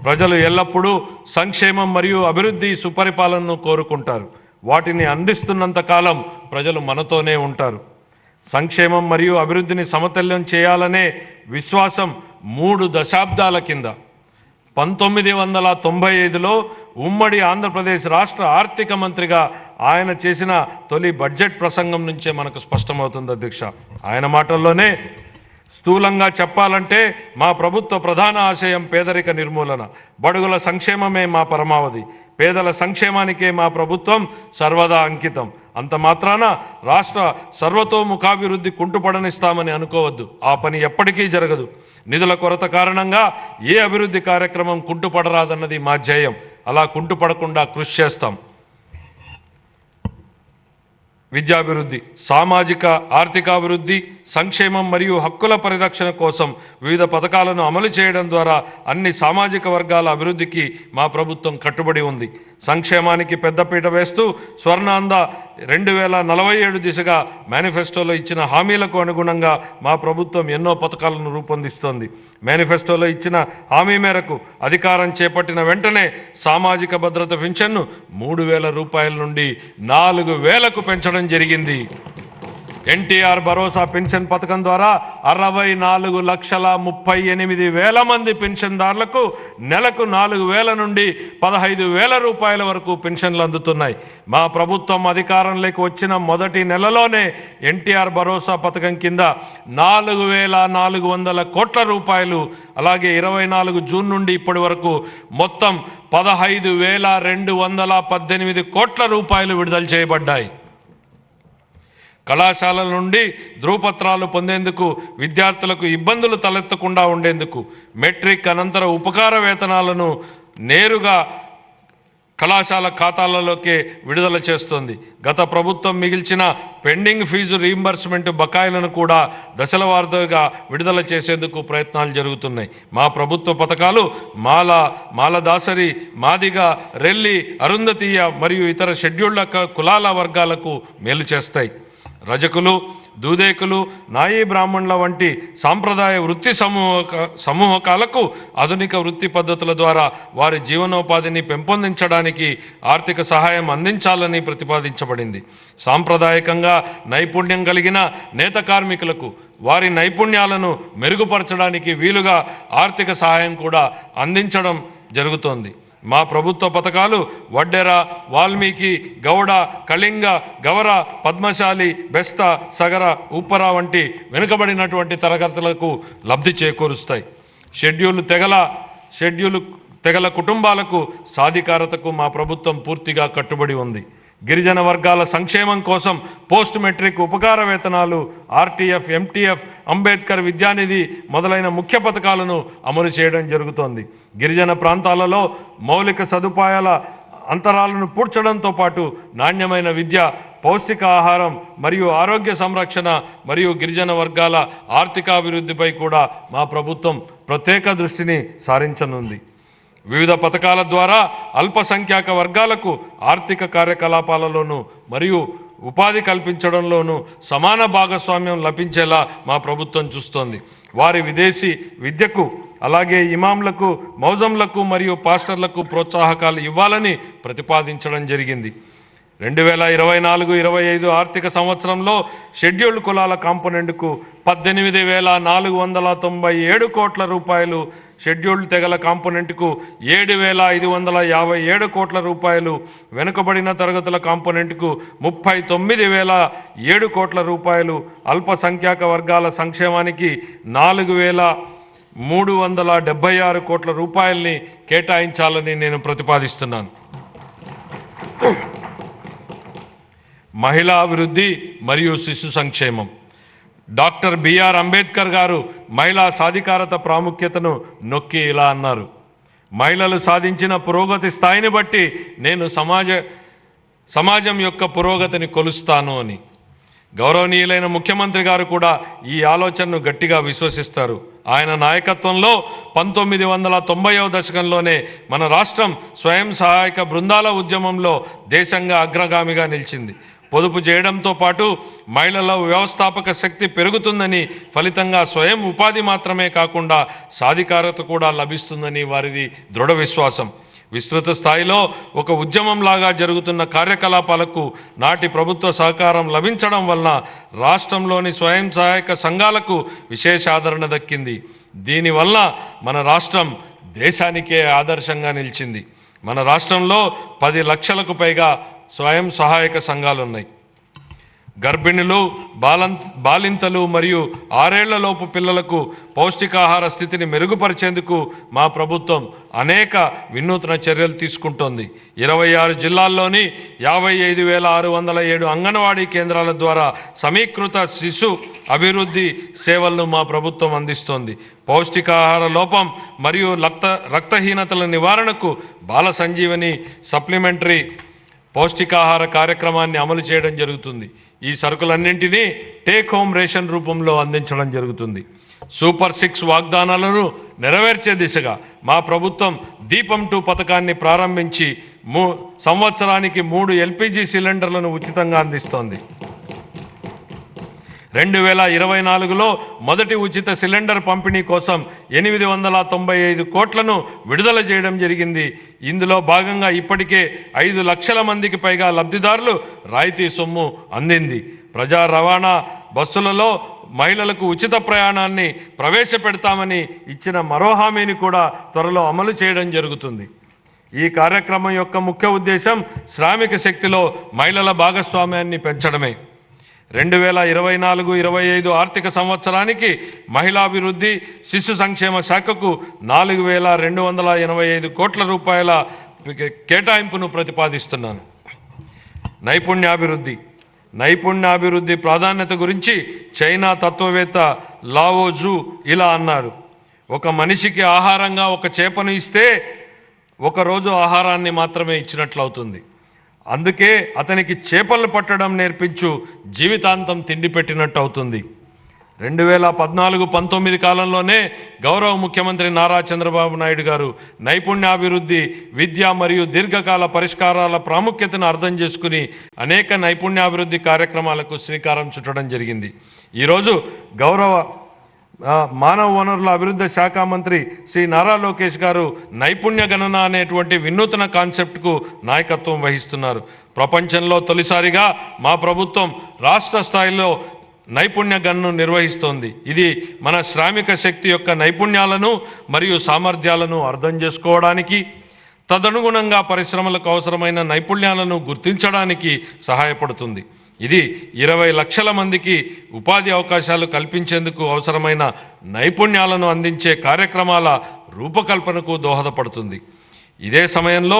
ప్రజలు ఎల్లప్పుడూ సంక్షేమం మరియు అభివృద్ధి, సుపరిపాలనను కోరుకుంటారు. వాటిని అందిస్తున్నంత కాలం ప్రజలు మనతోనే ఉంటారు. సంక్షేమం మరియు అభివృద్ధిని సమతుల్యం చేయాలనే విశ్వాసం 3 దశాబ్దాల కింద 1995లో ఉమ్మడి ఆంధ్రప్రదేశ్ రాష్ట్ర ఆర్థిక మంత్రిగా ఆయన చేసిన తొలి బడ్జెట్ ప్రసంగం నుంచే మనకు స్పష్టమవుతుంది అధ్యక్ష. ఆయన మాటల్లోనే, స్థూలంగా చెప్పాలంటే మా ప్రభుత్వ ప్రధాన ఆశయం పేదరిక నిర్మూలన, బడుగుల సంక్షేమమే మా పరమావధి. పేదల సంక్షేమానికే మా ప్రభుత్వం సర్వదా అంకితం. అంత మాత్రాన రాష్ట్ర సర్వతోముఖాభివృద్ధి కుంటుపడనిస్తామని అనుకోవద్దు. ఆ పని ఎప్పటికీ జరగదు. నిధుల కొరత కారణంగా ఏ అభివృద్ధి కార్యక్రమం కుంటుపడరాదన్నది మా ధ్యేయం. అలా కుంటుపడకుండా కృషి చేస్తాం. విద్యాభివృద్ధి, సామాజిక ఆర్థికాభివృద్ధి, సంక్షేమం మరియు హక్కుల పరిరక్షణ కోసం వివిధ పథకాలను అమలు చేయడం ద్వారా అన్ని సామాజిక వర్గాల అభివృద్ధికి మా ప్రభుత్వం కట్టుబడి ఉంది. సంక్షేమానికి పెద్దపీట వేస్తూ స్వర్ణాంధ్ర 2047 దిశగా మేనిఫెస్టోలో ఇచ్చిన హామీలకు అనుగుణంగా మా ప్రభుత్వం ఎన్నో పథకాలను రూపొందిస్తోంది. మేనిఫెస్టోలో ఇచ్చిన హామీ మేరకు అధికారం చేపట్టిన వెంటనే సామాజిక భద్రత పెన్షన్ను 3,000 రూపాయల నుండి 4,000కు పెంచడం జరిగింది. ఎన్టీఆర్ భరోసా పెన్షన్ పథకం ద్వారా 64,38,000 మంది పెన్షన్దారులకు నెలకు 4,000 నుండి 15,000 రూపాయల వరకు పెన్షన్లు అందుతున్నాయి. మా ప్రభుత్వం అధికారంలోకి వచ్చిన మొదటి నెలలోనే ఎన్టీఆర్ భరోసా పథకం కింద 4,400 కోట్ల రూపాయలు, అలాగే 24 జూన్ నుండి ఇప్పటి వరకు మొత్తం 15,218 కోట్ల రూపాయలు విడుదల చేయబడ్డాయి. కళాశాలల నుండి ధృవపత్రాలు పొందేందుకు విద్యార్థులకు ఇబ్బందులు తలెత్తకుండా ఉండేందుకు మెట్రిక్ అనంతర ఉపకార వేతనాలను నేరుగా కళాశాల ఖాతాలలోకే విడుదల చేస్తోంది. గత ప్రభుత్వం మిగిల్చిన పెండింగ్ ఫీజు రీయింబర్స్మెంట్ బకాయిలను కూడా దశల వారీగా విడుదల చేసేందుకు ప్రయత్నాలు జరుగుతున్నాయి. మా ప్రభుత్వ పథకాలు మాలదాసరి, మాదిగ, రెల్లి, అరుంధతీయ మరియు ఇతర షెడ్యూల్డ్ కులాల వర్గాలకు మేలు చేస్తాయి. రజకులు, దూదేకులు, నాయీ బ్రాహ్మణుల వంటి సాంప్రదాయ వృత్తి సమూహకాలకు ఆధునిక వృత్తి పద్ధతుల ద్వారా వారి జీవనోపాధిని పెంపొందించడానికి ఆర్థిక సహాయం అందించాలని ప్రతిపాదించబడింది. సాంప్రదాయకంగా నైపుణ్యం కలిగిన నేత కార్మికులకు వారి నైపుణ్యాలను మెరుగుపరచడానికి వీలుగా ఆర్థిక సహాయం కూడా అందించడం జరుగుతోంది. మా ప్రభుత్వ పథకాలు వడ్డెర, వాల్మీకి, గౌడ, కళింగ, గవర, పద్మశాలి, బెస్త, సగర, ఉప్పర వంటి వెనుకబడినటువంటి తరగతులకు లబ్ధి చేకూరుస్తాయి. షెడ్యూల్ తెగల కుటుంబాలకు సాధికారతకు మా ప్రభుత్వం పూర్తిగా కట్టుబడి ఉంది. గిరిజన వర్గాల సంక్షేమం కోసం పోస్ట్ మెట్రిక్ ఉపకార వేతనాలు, ఆర్టీఎఫ్, ఎంటీఎఫ్, అంబేద్కర్ విద్యానిధి మొదలైన ముఖ్య పథకాలను అమలు చేయడం జరుగుతోంది. గిరిజన ప్రాంతాలలో మౌలిక సదుపాయాల అంతరాలను పూడ్చడంతో పాటు నాణ్యమైన విద్య, పౌష్టిక ఆహారం మరియు ఆరోగ్య సంరక్షణ మరియు గిరిజన వర్గాల ఆర్థికాభివృద్ధిపై కూడా మా ప్రభుత్వం ప్రత్యేక దృష్టిని సారించనుంది. వివిధ పథకాల ద్వారా అల్పసంఖ్యాక వర్గాలకు ఆర్థిక కార్యకలాపాలలోనూ మరియు ఉపాధి కల్పించడంలోనూ సమాన భాగస్వామ్యం లభించేలా మా ప్రభుత్వం చూస్తోంది. వారి విదేశీ విద్యకు, అలాగే ఇమాంలకు, మౌజంలకు మరియు పాస్టర్లకు ప్రోత్సాహకాలు ఇవ్వాలని ప్రతిపాదించడం జరిగింది. 2024-25 ఆర్థిక సంవత్సరంలో షెడ్యూల్డ్ కులాల కాంపోనెంట్కు 18,497 కోట్ల రూపాయలు, షెడ్యూల్డ్ తెగల కాంపోనెంట్కు 7,557 కోట్ల రూపాయలు, వెనుకబడిన తరగతుల కాంపోనెంట్కు 39,007 కోట్ల రూపాయలు, అల్పసంఖ్యాక వర్గాల సంక్షేమానికి 4,376 కోట్ల రూపాయల్ని కేటాయించాలని నేను ప్రతిపాదిస్తున్నాను. మహిళా అభివృద్ధి మరియు శిశు సంక్షేమం. డాక్టర్ బిఆర్ అంబేద్కర్ గారు మహిళా సాధికారత ప్రాముఖ్యతను నొక్కి ఇలా అన్నారు: మహిళలు సాధించిన పురోగతి స్థాయిని బట్టి నేను సమాజం యొక్క పురోగతిని కొలుస్తాను అని. గౌరవనీయులైన ముఖ్యమంత్రి గారు కూడా ఈ ఆలోచనను గట్టిగా విశ్వసిస్తారు. ఆయన నాయకత్వంలో 1990వ దశకంలోనే మన రాష్ట్రం స్వయం సహాయక బృందాల ఉద్యమంలో దేశంగా అగ్రగామిగా నిలిచింది. పొదుపు చేయడంతో పాటు మహిళల వ్యవస్థాపక శక్తి పెరుగుతుందని, ఫలితంగా స్వయం ఉపాధి మాత్రమే కాకుండా సాధికారత కూడా లభిస్తుందని వారిది దృఢ విశ్వాసం. విస్తృత స్థాయిలో ఒక ఉద్యమంలాగా జరుగుతున్న కార్యకలాపాలకు నాటి ప్రభుత్వ సహకారం లభించడం వలన రాష్ట్రంలోని స్వయం సహాయక సంఘాలకు విశేష ఆదరణ దక్కింది. దీనివల్ల మన రాష్ట్రం దేశానికే ఆదర్శంగా నిలిచింది. మన రాష్ట్రంలో 10 లక్షలకు పైగా స్వయం సహాయక సంఘాలు ఉన్నాయి. గర్భిణులు, బాలింతలు మరియు 6 ఏళ్లలోపు పిల్లలకు పౌష్టికాహార స్థితిని మెరుగుపరిచేందుకు మా ప్రభుత్వం అనేక వినూత్న చర్యలు తీసుకుంటోంది. 26 జిల్లాల్లోని 55,607 అంగన్వాడీ కేంద్రాల ద్వారా సమీకృత శిశు అభివృద్ధి సేవలను మా ప్రభుత్వం అందిస్తోంది. పౌష్టికాహార లోపం మరియు రక్తహీనతల నివారణకు బాల సంజీవని సప్లిమెంటరీ పౌష్టికాహార కార్యక్రమాన్ని అమలు చేయడం జరుగుతుంది. ఈ సరుకులన్నింటినీ టేక్ హోమ్ రేషన్ రూపంలో అందించడం జరుగుతుంది. సూపర్ 6 వాగ్దానాలను నెరవేర్చే దిశగా మా ప్రభుత్వం దీపం 2 పథకాన్ని ప్రారంభించి సంవత్సరానికి 3 ఎల్పిజి సిలిండర్లను ఉచితంగా అందిస్తోంది. 2024లో మొదటి ఉచిత సిలిండర్ పంపిణీ కోసం 895 కోట్లను విడుదల చేయడం జరిగింది. ఇందులో భాగంగా ఇప్పటికే 5 లక్షల మందికి పైగా లబ్ధిదారులు రాయితీ సొమ్ము అందింది. ప్రజా రవాణా బస్సులలో మహిళలకు ఉచిత ప్రయాణాన్ని ప్రవేశపెడతామని ఇచ్చిన మరో హామీని కూడా త్వరలో అమలు చేయడం జరుగుతుంది. ఈ కార్యక్రమం యొక్క ముఖ్య ఉద్దేశం శ్రామిక శక్తిలో మహిళల భాగస్వామ్యాన్ని పెంచడమే. 2024-25 ఆర్థిక సంవత్సరానికి మహిళాభివృద్ధి, శిశు సంక్షేమ శాఖకు 4,285 కోట్ల రూపాయల కేటాయింపును ప్రతిపాదిస్తున్నాను. నైపుణ్యాభివృద్ధి ప్రాధాన్యత గురించి చైనా తత్వవేత్త లావో జూ ఇలా అన్నారు: ఒక మనిషికి ఆహారంగా ఒక చేపను ఇస్తే ఒకరోజు ఆహారాన్ని మాత్రమే ఇచ్చినట్లవుతుంది. అందుకే అతనికి చేపలు పట్టడం నేర్పించు, జీవితాంతం తిండి పెట్టినట్టు అవుతుంది. 2014-19 కాలంలోనే గౌరవ ముఖ్యమంత్రి నారా చంద్రబాబు నాయుడు గారు నైపుణ్యాభివృద్ధి, విద్య మరియు దీర్ఘకాల పరిష్కారాల ప్రాముఖ్యతను అర్థం చేసుకుని అనేక నైపుణ్యాభివృద్ధి కార్యక్రమాలకు శ్రీకారం చుట్టడం జరిగింది. ఈరోజు గౌరవ మానవ వనరుల అభివృద్ధి శాఖ మంత్రి శ్రీ నారా లోకేష్ గారు నైపుణ్య గణన అనేటువంటి వినూతన కాన్సెప్ట్కు నాయకత్వం వహిస్తున్నారు. ప్రపంచంలో తొలిసారిగా మా ప్రభుత్వం రాష్ట్ర స్థాయిలో నైపుణ్య గణను నిర్వహిస్తోంది. ఇది మన శ్రామిక శక్తి యొక్క నైపుణ్యాలను మరియు సామర్థ్యాలను అర్థం చేసుకోవడానికి, తదనుగుణంగా పరిశ్రమలకు అవసరమైన నైపుణ్యాలను గుర్తించడానికి సహాయపడుతుంది. ఇది 20 లక్షల మందికి ఉపాధి అవకాశాలు కల్పించేందుకు అవసరమైన నైపుణ్యాలను అందించే కార్యక్రమాల రూపకల్పనకు దోహదపడుతుంది. ఇదే సమయంలో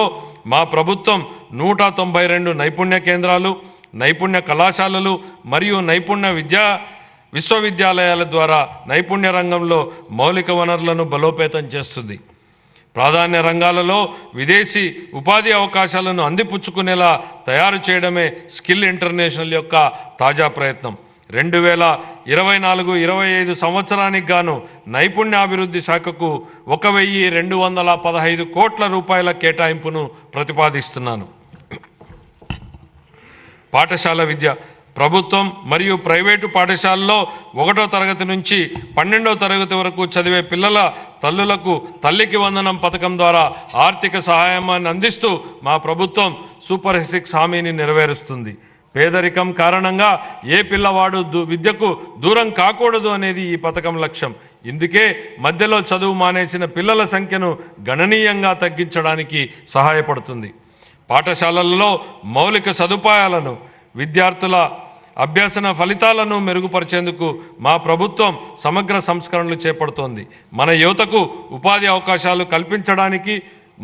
మా ప్రభుత్వం 192 నైపుణ్య కేంద్రాలు, నైపుణ్య కళాశాలలు మరియు నైపుణ్య విశ్వవిద్యాలయాల ద్వారా నైపుణ్య రంగంలో మౌలిక వనరులను బలోపేతం చేస్తుంది. ప్రాధాన్య రంగాలలో విదేశీ ఉపాధి అవకాశాలను అందిపుచ్చుకునేలా తయారు చేయడమే స్కిల్ ఇంటర్నేషనల్ యొక్క తాజా ప్రయత్నం. 2024-25 సంవత్సరానికి గాను నైపుణ్యాభివృద్ధి శాఖకు 1215 కోట్ల రూపాయల కేటాయింపును ప్రతిపాదిస్తున్నాను. పాఠశాల విద్య. ప్రభుత్వం మరియు ప్రైవేటు పాఠశాలలో 1వ తరగతి నుంచి 12వ తరగతి వరకు చదివే పిల్లల తల్లులకు తల్లికి వందనం పథకం ద్వారా ఆర్థిక సహాయాన్ని అందిస్తూ మా ప్రభుత్వం సూపర్ 6 హామీని నెరవేరుస్తుంది. పేదరికం కారణంగా ఏ పిల్లవాడు విద్యకు దూరం కాకూడదు అనేది ఈ పథకం లక్ష్యం. ఇందుకే మధ్యలో చదువు మానేసిన పిల్లల సంఖ్యను గణనీయంగా తగ్గించడానికి సహాయపడుతుంది. పాఠశాలల్లో మౌలిక సదుపాయాలను, విద్యార్థుల అభ్యసన ఫలితాలను మెరుగుపరిచేందుకు మా ప్రభుత్వం సమగ్ర సంస్కరణలు చేపడుతోంది. మన యువతకు ఉపాధి అవకాశాలు కల్పించడానికి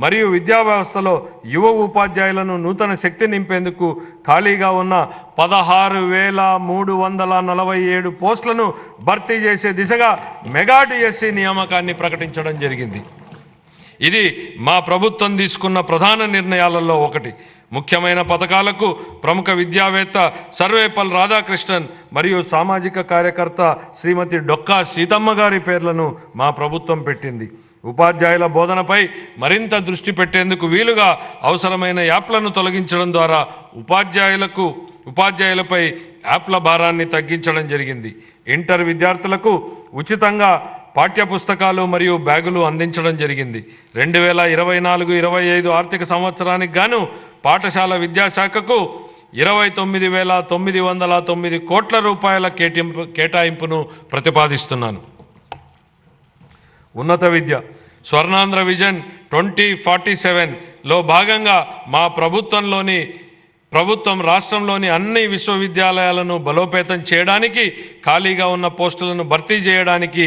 మరియు విద్యా వ్యవస్థలో యువ ఉపాధ్యాయులను నూతన శక్తి నింపేందుకు ఖాళీగా ఉన్న 16,347 పోస్టులను భర్తీ చేసే దిశగా మెగా డిఎస్సి నియామకాన్ని ప్రకటించడం జరిగింది. ఇది మా ప్రభుత్వం తీసుకున్న ప్రధాన నిర్ణయాలలో ఒకటి. ముఖ్యమైన పథకాలకు ప్రముఖ విద్యావేత్త సర్వేపల్లి రాధాకృష్ణన్ మరియు సామాజిక కార్యకర్త శ్రీమతి డొక్కా సీతమ్మ గారి పేర్లను మా ప్రభుత్వం పెట్టింది. ఉపాధ్యాయుల బోధనపై మరింత దృష్టి పెట్టేందుకు వీలుగా అవసరమైన యాప్లను తొలగించడం ద్వారా ఉపాధ్యాయులపై యాప్ల భారాన్ని తగ్గించడం జరిగింది. ఇంటర్ విద్యార్థులకు ఉచితంగా పాఠ్యపుస్తకాలు మరియు బ్యాగులు అందించడం జరిగింది. 2024-25 ఆర్థిక సంవత్సరానికి గాను పాఠశాల విద్యాశాఖకు 29,909 కోట్ల రూపాయల కేటాయింపును ప్రతిపాదిస్తున్నాను. ఉన్నత విద్య. స్వర్ణాంధ్ర విజన్ 2047లో భాగంగా మా ప్రభుత్వం రాష్ట్రంలోని అన్ని విశ్వవిద్యాలయాలను బలోపేతం చేయడానికి, ఖాళీగా ఉన్న పోస్టులను భర్తీ చేయడానికి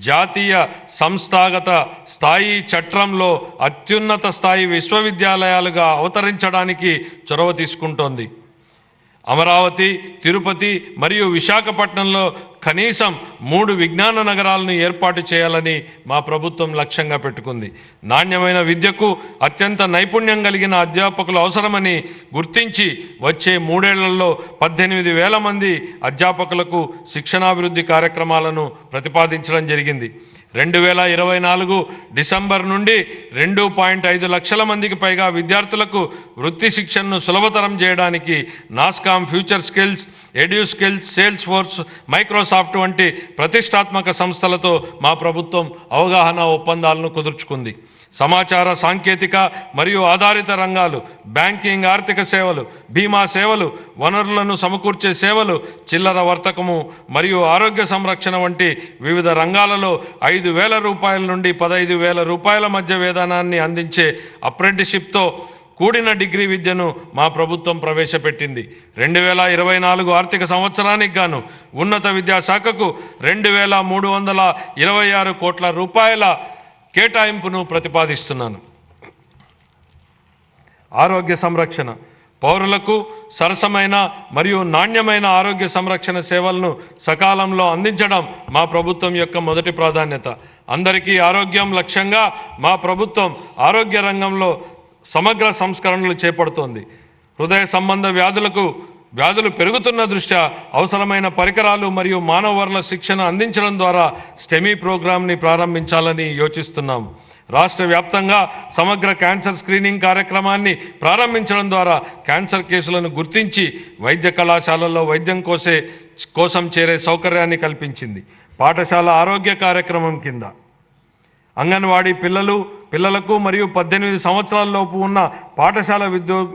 జాతీయ సంస్థాగత స్థాయి చట్రంలో అత్యున్నత స్థాయి విశ్వవిద్యాలయాలుగా అవతరించడానికి చొరవ తీసుకుంటోంది. అమరావతి, తిరుపతి మరియు విశాఖపట్నంలో కనీసం 3 విజ్ఞాన నగరాలను ఏర్పాటు చేయాలని మా ప్రభుత్వం లక్ష్యంగా పెట్టుకుంది. నాణ్యమైన విద్యకు అత్యంత నైపుణ్యం కలిగిన అధ్యాపకులు అవసరమని గుర్తించి వచ్చే 3 ఏళ్లలో 18,000 మంది అధ్యాపకులకు శిక్షణాభివృద్ధి కార్యక్రమాలను ప్రతిపాదించడం జరిగింది. 2024 డిసెంబర్ నుండి 2.5 లక్షల మందికి పైగా విద్యార్థులకు వృత్తి శిక్షణను సులభతరం చేయడానికి NASSCOM, future skills, edu skills, sales force, Microsoft వంటి ప్రతిష్టాత్మక సంస్థలతో మా ప్రభుత్వం అవగాహన ఒప్పందాలను కుదుర్చుకుంది. సమాచార సాంకేతిక మరియు ఆధారిత రంగాలు, బ్యాంకింగ్, ఆర్థిక సేవలు, బీమా సేవలు, వనరులను సమకూర్చే సేవలు, చిల్లర వర్తకము మరియు ఆరోగ్య సంరక్షణ వంటి వివిధ రంగాలలో 5,000 రూపాయల నుండి 15,000 రూపాయల మధ్య వేతనాన్ని అందించే అప్రెంటిస్షిప్తో కూడిన డిగ్రీ విద్యను మా ప్రభుత్వం ప్రవేశపెట్టింది. 2024 ఆర్థిక సంవత్సరానికి గాను ఉన్నత విద్యాశాఖకు 2,326 కోట్ల రూపాయల కేటాయింపును ప్రతిపాదిస్తున్నాను. ఆరోగ్య సంరక్షణ. పౌరులకు సరసమైన మరియు నాణ్యమైన ఆరోగ్య సంరక్షణ సేవలను సకాలంలో అందించడం మా ప్రభుత్వం యొక్క మొదటి ప్రాధాన్యత. అందరికీ ఆరోగ్యం లక్ష్యంగా మా ప్రభుత్వం ఆరోగ్య రంగంలో సమగ్ర సంస్కరణలు చేపడుతోంది. హృదయ సంబంధ వ్యాధులకు వ్యాధులు పెరుగుతున్న దృష్ట్యా అవసరమైన పరికరాలు మరియు మానవ వనరుల శిక్షణ అందించడం ద్వారా స్టెమీ ప్రోగ్రాంని ప్రారంభించాలని యోచిస్తున్నాం. రాష్ట్ర వ్యాప్తంగా సమగ్ర క్యాన్సర్ స్క్రీనింగ్ కార్యక్రమాన్ని ప్రారంభించడం ద్వారా క్యాన్సర్ కేసులను గుర్తించి వైద్య కళాశాలల్లో వైద్యం కోసం చేరే సౌకర్యాన్ని కల్పించింది. పాఠశాల ఆరోగ్య కార్యక్రమం కింద అంగన్వాడీ పిల్లలకు మరియు 18 సంవత్సరాల లోపు ఉన్న పాఠశాల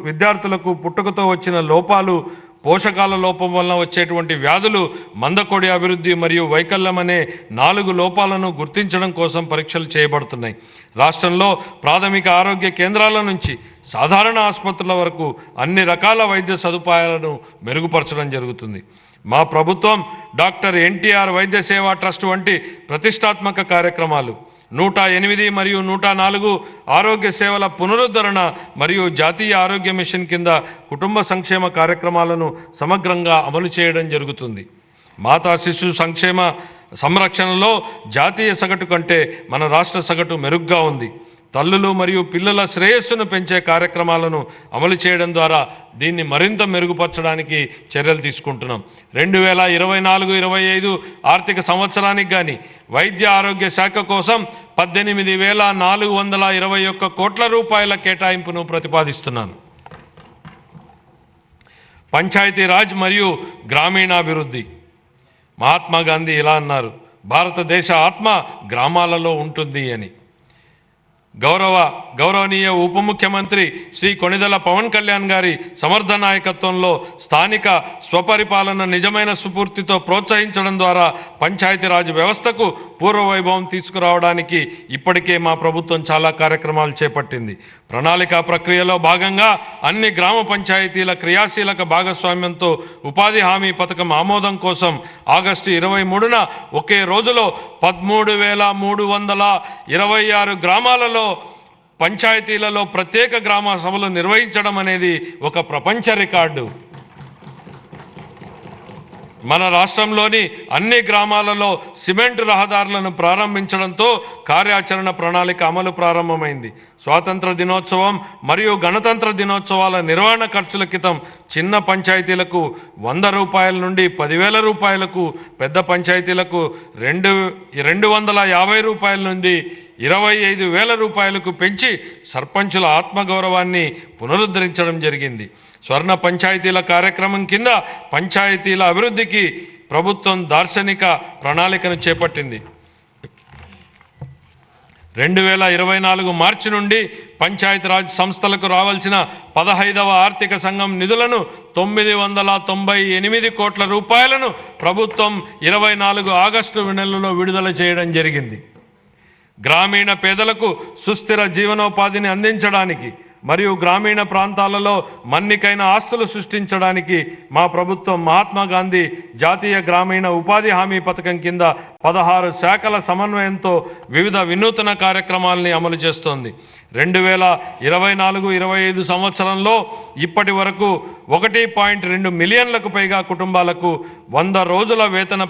విద్యార్థులకు పుట్టుకతో వచ్చిన లోపాలు, పోషకాల లోపం వలన వచ్చేటువంటి వ్యాధులు, మందకొడి అభివృద్ధి మరియు వైకల్యం అనే 4 లోపాలను గుర్తించడం కోసం పరీక్షలు చేయబడుతున్నాయి. రాష్ట్రంలో ప్రాథమిక ఆరోగ్య కేంద్రాల నుంచి సాధారణ ఆసుపత్రుల వరకు అన్ని రకాల వైద్య సదుపాయాలను మెరుగుపరచడం జరుగుతుంది. మా ప్రభుత్వం డాక్టర్ ఎన్టీఆర్ వైద్య సేవా ట్రస్ట్ వంటి ప్రతిష్టాత్మక కార్యక్రమాలు, 108 మరియు 104 ఆరోగ్య సేవల పునరుద్ధరణ మరియు జాతీయ ఆరోగ్య మిషన్ కింద కుటుంబ సంక్షేమ కార్యక్రమాలను సమగ్రంగా అమలు చేయడం జరుగుతుంది. మాతా శిశు సంరక్షణలో జాతీయ సగటు కంటే మన రాష్ట్ర సగటు మెరుగ్గా ఉంది. తల్లులు మరియు పిల్లల శ్రేయస్సును పెంచే కార్యక్రమాలను అమలు చేయడం ద్వారా దీన్ని మరింత మెరుగుపరచడానికి చర్యలు తీసుకుంటున్నాం. 2024-25 ఆర్థిక సంవత్సరానికి కానీ వైద్య ఆరోగ్య శాఖ కోసం 18,421 కోట్ల రూపాయల కేటాయింపును ప్రతిపాదిస్తున్నాను. పంచాయతీరాజ్ మరియు గ్రామీణాభివృద్ధి. మహాత్మా గాంధీ ఇలా అన్నారు, భారతదేశ ఆత్మ గ్రామాలలో ఉంటుంది అని. గౌరవనీయ ఉప ముఖ్యమంత్రి శ్రీ కొణిదెల పవన్ కళ్యాణ్ గారి సమర్థ నాయకత్వంలో స్థానిక స్వపరిపాలన నిజమైన స్ఫూర్తితో ప్రోత్సహించడం ద్వారా పంచాయతీరాజ్ వ్యవస్థకు పూర్వవైభవం తీసుకురావడానికి ఇప్పటికే మా ప్రభుత్వం చాలా కార్యక్రమాలు చేపట్టింది. ప్రణాళిక ప్రక్రియలో భాగంగా అన్ని గ్రామ పంచాయతీల క్రియాశీలక భాగస్వామ్యంతో ఉపాధి హామీ పథకం ఆమోదం కోసం ఆగస్టు 23న ఒకే రోజులో 13,326 గ్రామాలలో పంచాయతీలలో ప్రత్యేక గ్రామ సభలు నిర్వహించడం అనేది ఒక ప్రపంచ రికార్డు. మన రాష్ట్రంలోని అన్ని గ్రామాలలో సిమెంట్ రహదారులను ప్రారంభించడంతో కార్యాచరణ ప్రణాళిక అమలు ప్రారంభమైంది. స్వాతంత్ర దినోత్సవం మరియు గణతంత్ర దినోత్సవాల నిర్వహణ ఖర్చుల క్రితం చిన్న పంచాయతీలకు 100 రూపాయల నుండి 10,000 రూపాయలకు, పెద్ద పంచాయతీలకు 250 రూపాయల నుండి 25,000 రూపాయలకు పెంచి సర్పంచుల ఆత్మగౌరవాన్ని పునరుద్ధరించడం జరిగింది. స్వర్ణ పంచాయతీల కార్యక్రమం కింద పంచాయతీల అభివృద్ధికి ప్రభుత్వం దార్శనిక ప్రణాళికను చేపట్టింది. 2024 మార్చి నుండి పంచాయతీరాజ్ సంస్థలకు రావాల్సిన 15వ ఆర్థిక సంఘం నిధులను 998 కోట్ల రూపాయలను ప్రభుత్వం 24 ఆగస్టు నెలలో విడుదల చేయడం జరిగింది. గ్రామీణ పేదలకు సుస్థిర జీవనోపాధిని అందించడానికి మరియు గ్రామీణ ప్రాంతాలలో మన్నికైన ఆస్తులు సృష్టించడానికి మా ప్రభుత్వం మహాత్మా గాంధీ జాతీయ గ్రామీణ ఉపాధి హామీ పథకం కింద 16 శాఖల సమన్వయంతో వివిధ వినూత్న కార్యక్రమాలని అమలు చేస్తోంది. 2024-25 సంవత్సరంలో ఇప్పటి వరకు 1.2 మిలియన్లకు పైగా కుటుంబాలకు 100 రోజుల వేతన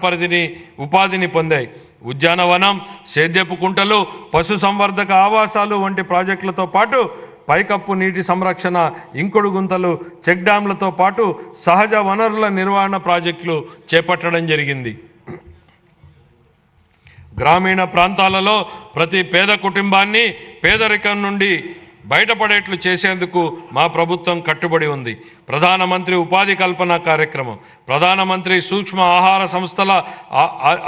ఉపాధిని పొందాయి. ఉద్యానవనం, సేద్యపు కుంటలు, పశు సంవర్ధక ఆవాసాలు వంటి ప్రాజెక్టులతో పాటు పైకప్పు నీటి సంరక్షణ, ఇంకుడు గుంతలు, చెక్ డ్యాంలతో పాటు సహజ వనరుల నిర్వహణ ప్రాజెక్టులు చేపట్టడం జరిగింది. గ్రామీణ ప్రాంతాలలో ప్రతి పేద కుటుంబాన్ని పేదరికం నుండి బయటపడేట్లు చేసేందుకు మా ప్రభుత్వం కట్టుబడి ఉంది. ప్రధానమంత్రి ఉపాధి కల్పన కార్యక్రమం, ప్రధానమంత్రి సూక్ష్మ ఆహార సంస్థల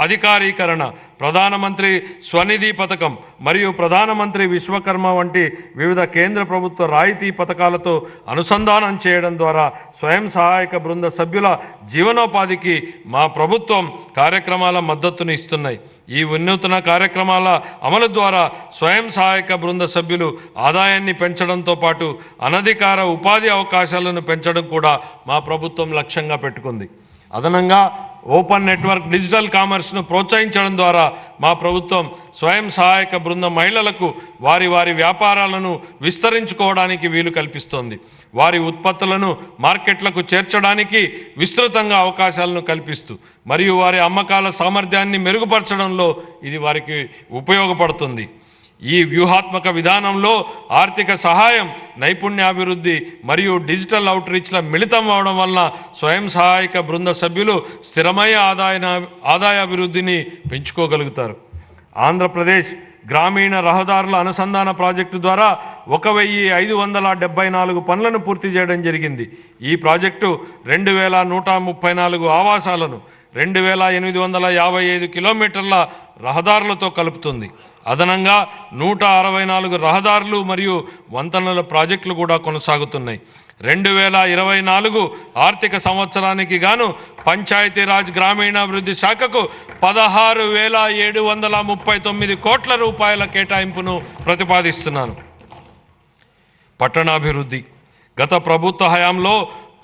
అధికారీకరణ, ప్రధానమంత్రి స్వనిధి పథకం మరియు ప్రధానమంత్రి విశ్వకర్మ వంటి వివిధ కేంద్ర ప్రభుత్వ రాయితీ పథకాలతో అనుసంధానం చేయడం ద్వారా స్వయం సహాయక బృంద సభ్యుల జీవనోపాధికి మా ప్రభుత్వం కార్యక్రమాల మద్దతును ఇస్తున్నాయి. ఈ వినూత్న కార్యక్రమాల అమలు ద్వారా స్వయం సహాయక బృంద సభ్యులు ఆదాయాన్ని పెంచడంతో పాటు అనధికార ఉపాధి అవకాశాలను పెంచడం కూడా మా ప్రభుత్వం లక్ష్యంగా పెట్టుకుంది. అదనంగా ఓపెన్ నెట్వర్క్ డిజిటల్ కామర్స్ను ప్రోత్సహించడం ద్వారా మా ప్రభుత్వం స్వయం సహాయక బృంద మహిళలకు వారి వ్యాపారాలను విస్తరించుకోవడానికి వీలు కల్పిస్తోంది. వారి ఉత్పత్తులను మార్కెట్లకు చేర్చడానికి విస్తృతంగా అవకాశాలను కల్పిస్తూ మరియు వారి అమ్మకాల సామర్థ్యాన్ని మెరుగుపరచడంలో ఇది వారికి ఉపయోగపడుతుంది. ఈ వ్యూహాత్మక విధానంలో ఆర్థిక సహాయం, నైపుణ్యాభివృద్ధి మరియు డిజిటల్ అవుట్రీచ్ల మిళితం అవడం వలన స్వయం సహాయక బృంద సభ్యులు స్థిరమైన ఆదాయాభివృద్ధిని పెంచుకోగలుగుతారు. ఆంధ్రప్రదేశ్ గ్రామీణ రహదారుల అనుసంధాన ప్రాజెక్టు ద్వారా 1574 పనులను పూర్తి చేయడం జరిగింది. ఈ ప్రాజెక్టు 2134 ఆవాసాలను 2855 కిలోమీటర్ల రహదారులతో కలుపుతుంది. అదనంగా 164 రహదారులు మరియు వంతెనల ప్రాజెక్టులు కూడా కొనసాగుతున్నాయి. 2024 ఆర్థిక సంవత్సరానికి గాను పంచాయతీరాజ్ గ్రామీణాభివృద్ధి శాఖకు 16,739 కోట్ల రూపాయల కేటాయింపును ప్రతిపాదిస్తున్నాను. పట్టణాభివృద్ధి. గత ప్రభుత్వ హయాంలో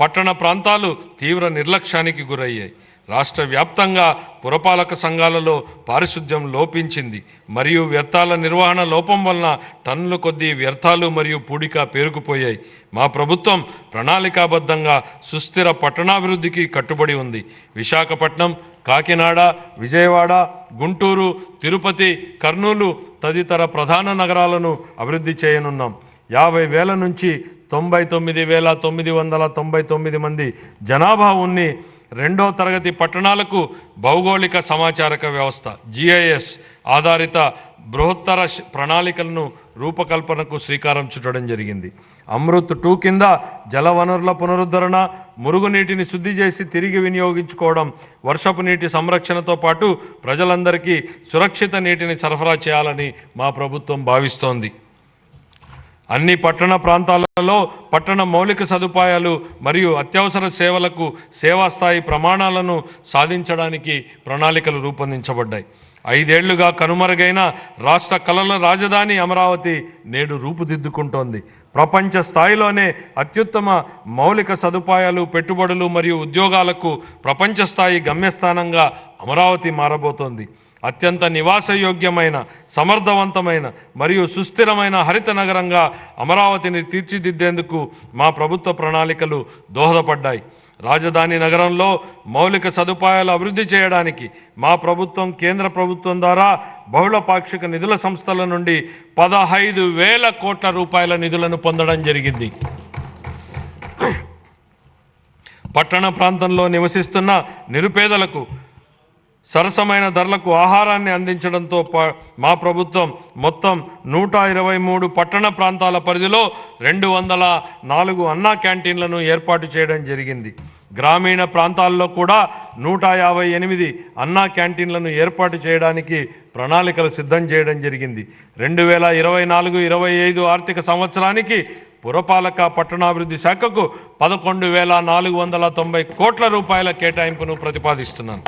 పట్టణ ప్రాంతాలు తీవ్ర నిర్లక్ష్యానికి గురయ్యాయి. రాష్ట్ర వ్యాప్తంగా పురపాలక సంఘాలలో పారిశుద్ధ్యం లోపించింది మరియు వ్యర్థాల నిర్వహణ లోపం వలన టన్నుల కొద్దీ వ్యర్థాలు మరియు పూడిక పేరుకుపోయాయి. మా ప్రభుత్వం ప్రణాళికాబద్ధంగా సుస్థిర పట్టణాభివృద్ధికి కట్టుబడి ఉంది. విశాఖపట్నం, కాకినాడ, విజయవాడ, గుంటూరు, తిరుపతి, కర్నూలు తదితర ప్రధాన నగరాలను అభివృద్ధి చేయనున్నాం. 50,000 నుంచి 99,999 మంది జనాభా ఉన్ని రెండో తరగతి పట్టణాలకు భౌగోళిక సమాచారక వ్యవస్థ GIS ఆధారిత బృహత్తర ప్రణాళికలను రూపకల్పనకు శ్రీకారం చుట్టడం జరిగింది. అమృత్ 2 కింద జలవనరుల పునరుద్ధరణ, మురుగునీటిని శుద్ధి చేసి తిరిగి వినియోగించుకోవడం, వర్షపు నీటి సంరక్షణతో పాటు ప్రజలందరికీ సురక్షిత నీటిని సరఫరా చేయాలని మా ప్రభుత్వం భావిస్తోంది. అన్ని పట్టణ ప్రాంతాలలో పట్టణ మౌలిక సదుపాయాలు మరియు అత్యవసర సేవలకు సేవా స్థాయి ప్రమాణాలను సాధించడానికి ప్రణాళికలు రూపొందించబడ్డాయి. 5 ఏళ్లుగా కనుమరుగైన రాష్ట్ర కళల రాజధాని అమరావతి నేడు రూపుదిద్దుకుంటోంది. ప్రపంచ స్థాయిలోనే అత్యుత్తమ మౌలిక సదుపాయాలు, పెట్టుబడులు మరియు ఉద్యోగాలకు ప్రపంచ స్థాయి గమ్యస్థానంగా అమరావతి మారబోతోంది. అత్యంత నివాసయోగ్యమైన, సమర్థవంతమైన మరియు సుస్థిరమైన హరిత నగరంగా అమరావతిని తీర్చిదిద్దేందుకు మా ప్రభుత్వ ప్రణాళికలు దోహదపడ్డాయి. రాజధాని నగరంలో మౌలిక సదుపాయాలు అభివృద్ధి చేయడానికి మా ప్రభుత్వం కేంద్ర ప్రభుత్వం ద్వారా బహుళపాక్షిక నిధుల సంస్థల నుండి 15,000 కోట్ల రూపాయల నిధులను పొందడం జరిగింది. పట్టణ ప్రాంతంలో నివసిస్తున్న నిరుపేదలకు సరసమైన ధరలకు ఆహారాన్ని అందించడంతో మా ప్రభుత్వం మొత్తం 123 పట్టణ ప్రాంతాల పరిధిలో 204 అన్నా క్యాంటీన్లను ఏర్పాటు చేయడం జరిగింది. గ్రామీణ ప్రాంతాల్లో కూడా 158 అన్నా క్యాంటీన్లను ఏర్పాటు చేయడానికి ప్రణాళికలు సిద్ధం చేయడం జరిగింది. 2024-25 ఆర్థిక సంవత్సరానికి పురపాలక పట్టణాభివృద్ధి శాఖకు 11,490 కోట్ల రూపాయల కేటాయింపును ప్రతిపాదిస్తున్నాను.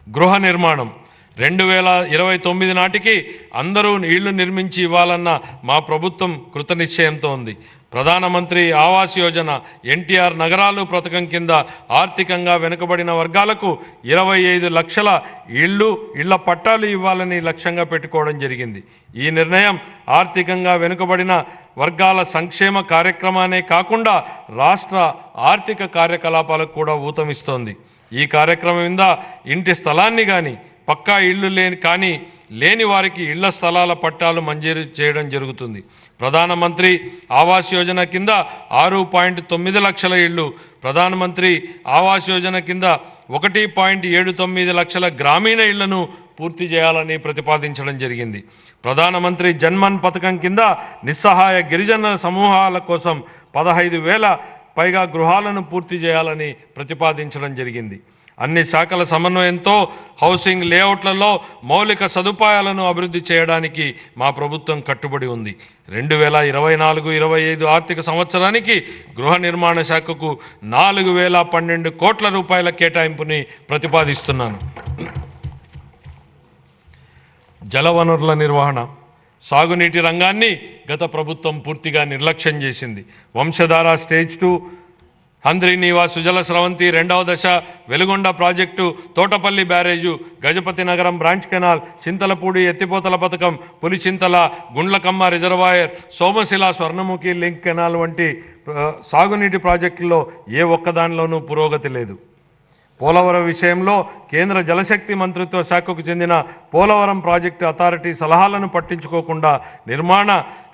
గృహ నిర్మాణం. 2029 నాటికి అందరూ ఇళ్లు నిర్మించి ఇవ్వాలన్న మా ప్రభుత్వం కృతనిశ్చయంతో ఉంది. ప్రధానమంత్రి ఆవాస్ యోజన, ఎన్టీఆర్ నగరాలు పథకం కింద ఆర్థికంగా వెనుకబడిన వర్గాలకు 25 లక్షల ఇళ్ల పట్టాలు ఇవ్వాలని లక్ష్యంగా పెట్టుకోవడం జరిగింది. ఈ నిర్ణయం ఆర్థికంగా వెనుకబడిన వర్గాల సంక్షేమ కార్యక్రమానే కాకుండా రాష్ట్ర ఆర్థిక కార్యకలాపాలకు కూడా ఊతమిస్తోంది. ఈ కార్యక్రమం కింద ఇంటి స్థలాన్ని కానీ, పక్కా ఇళ్ళు లేని వారికి ఇళ్ల స్థలాల పట్టాలు మంజూరు చేయడం జరుగుతుంది. ప్రధానమంత్రి ఆవాస్ యోజన కింద 6.9 లక్షల ఇళ్ళు, ప్రధానమంత్రి ఆవాస్ యోజన కింద 1.79 లక్షల గ్రామీణ ఇళ్లను పూర్తి చేయాలని ప్రతిపాదించడం జరిగింది. ప్రధానమంత్రి జన్మన్ పథకం కింద నిస్సహాయ గిరిజన సమూహాల కోసం 15,000 పైగా గృహాలను పూర్తి చేయాలని ప్రతిపాదించడం జరిగింది. అన్ని శాఖల సమన్వయంతో హౌసింగ్ లేఅవుట్లలో మౌలిక సదుపాయాలను అభివృద్ధి చేయడానికి మా ప్రభుత్వం కట్టుబడి ఉంది. 2024-25 ఆర్థిక సంవత్సరానికి గృహ నిర్మాణ శాఖకు 4,012 కోట్ల రూపాయల కేటాయింపుని ప్రతిపాదిస్తున్నాను. జలవనరుల నిర్వహణ. సాగునీటి రంగాన్ని గత ప్రభుత్వం పూర్తిగా నిర్లక్ష్యం చేసింది. వంశధార స్టేజ్ 2, హంద్రీనీవా సుజల స్రవంతి 2వ దశ, వెలుగొండ ప్రాజెక్టు, తోటపల్లి బ్యారేజు, గజపతి నగరం బ్రాంచ్ కెనాల్, చింతలపూడి ఎత్తిపోతల పథకం, Pulichintala, Gundlakamma reservoir, Somasila Swarnamukhi link canal వంటి సాగునీటి ప్రాజెక్టుల్లో ఏ ఒక్కదానిలోనూ పురోగతి లేదు. పోలవరం విషయంలో కేంద్ర జలశక్తి మంత్రిత్వ శాఖకు చెందిన పోలవరం ప్రాజెక్టు అథారిటీ సలహాలను పట్టించుకోకుండా నిర్మాణ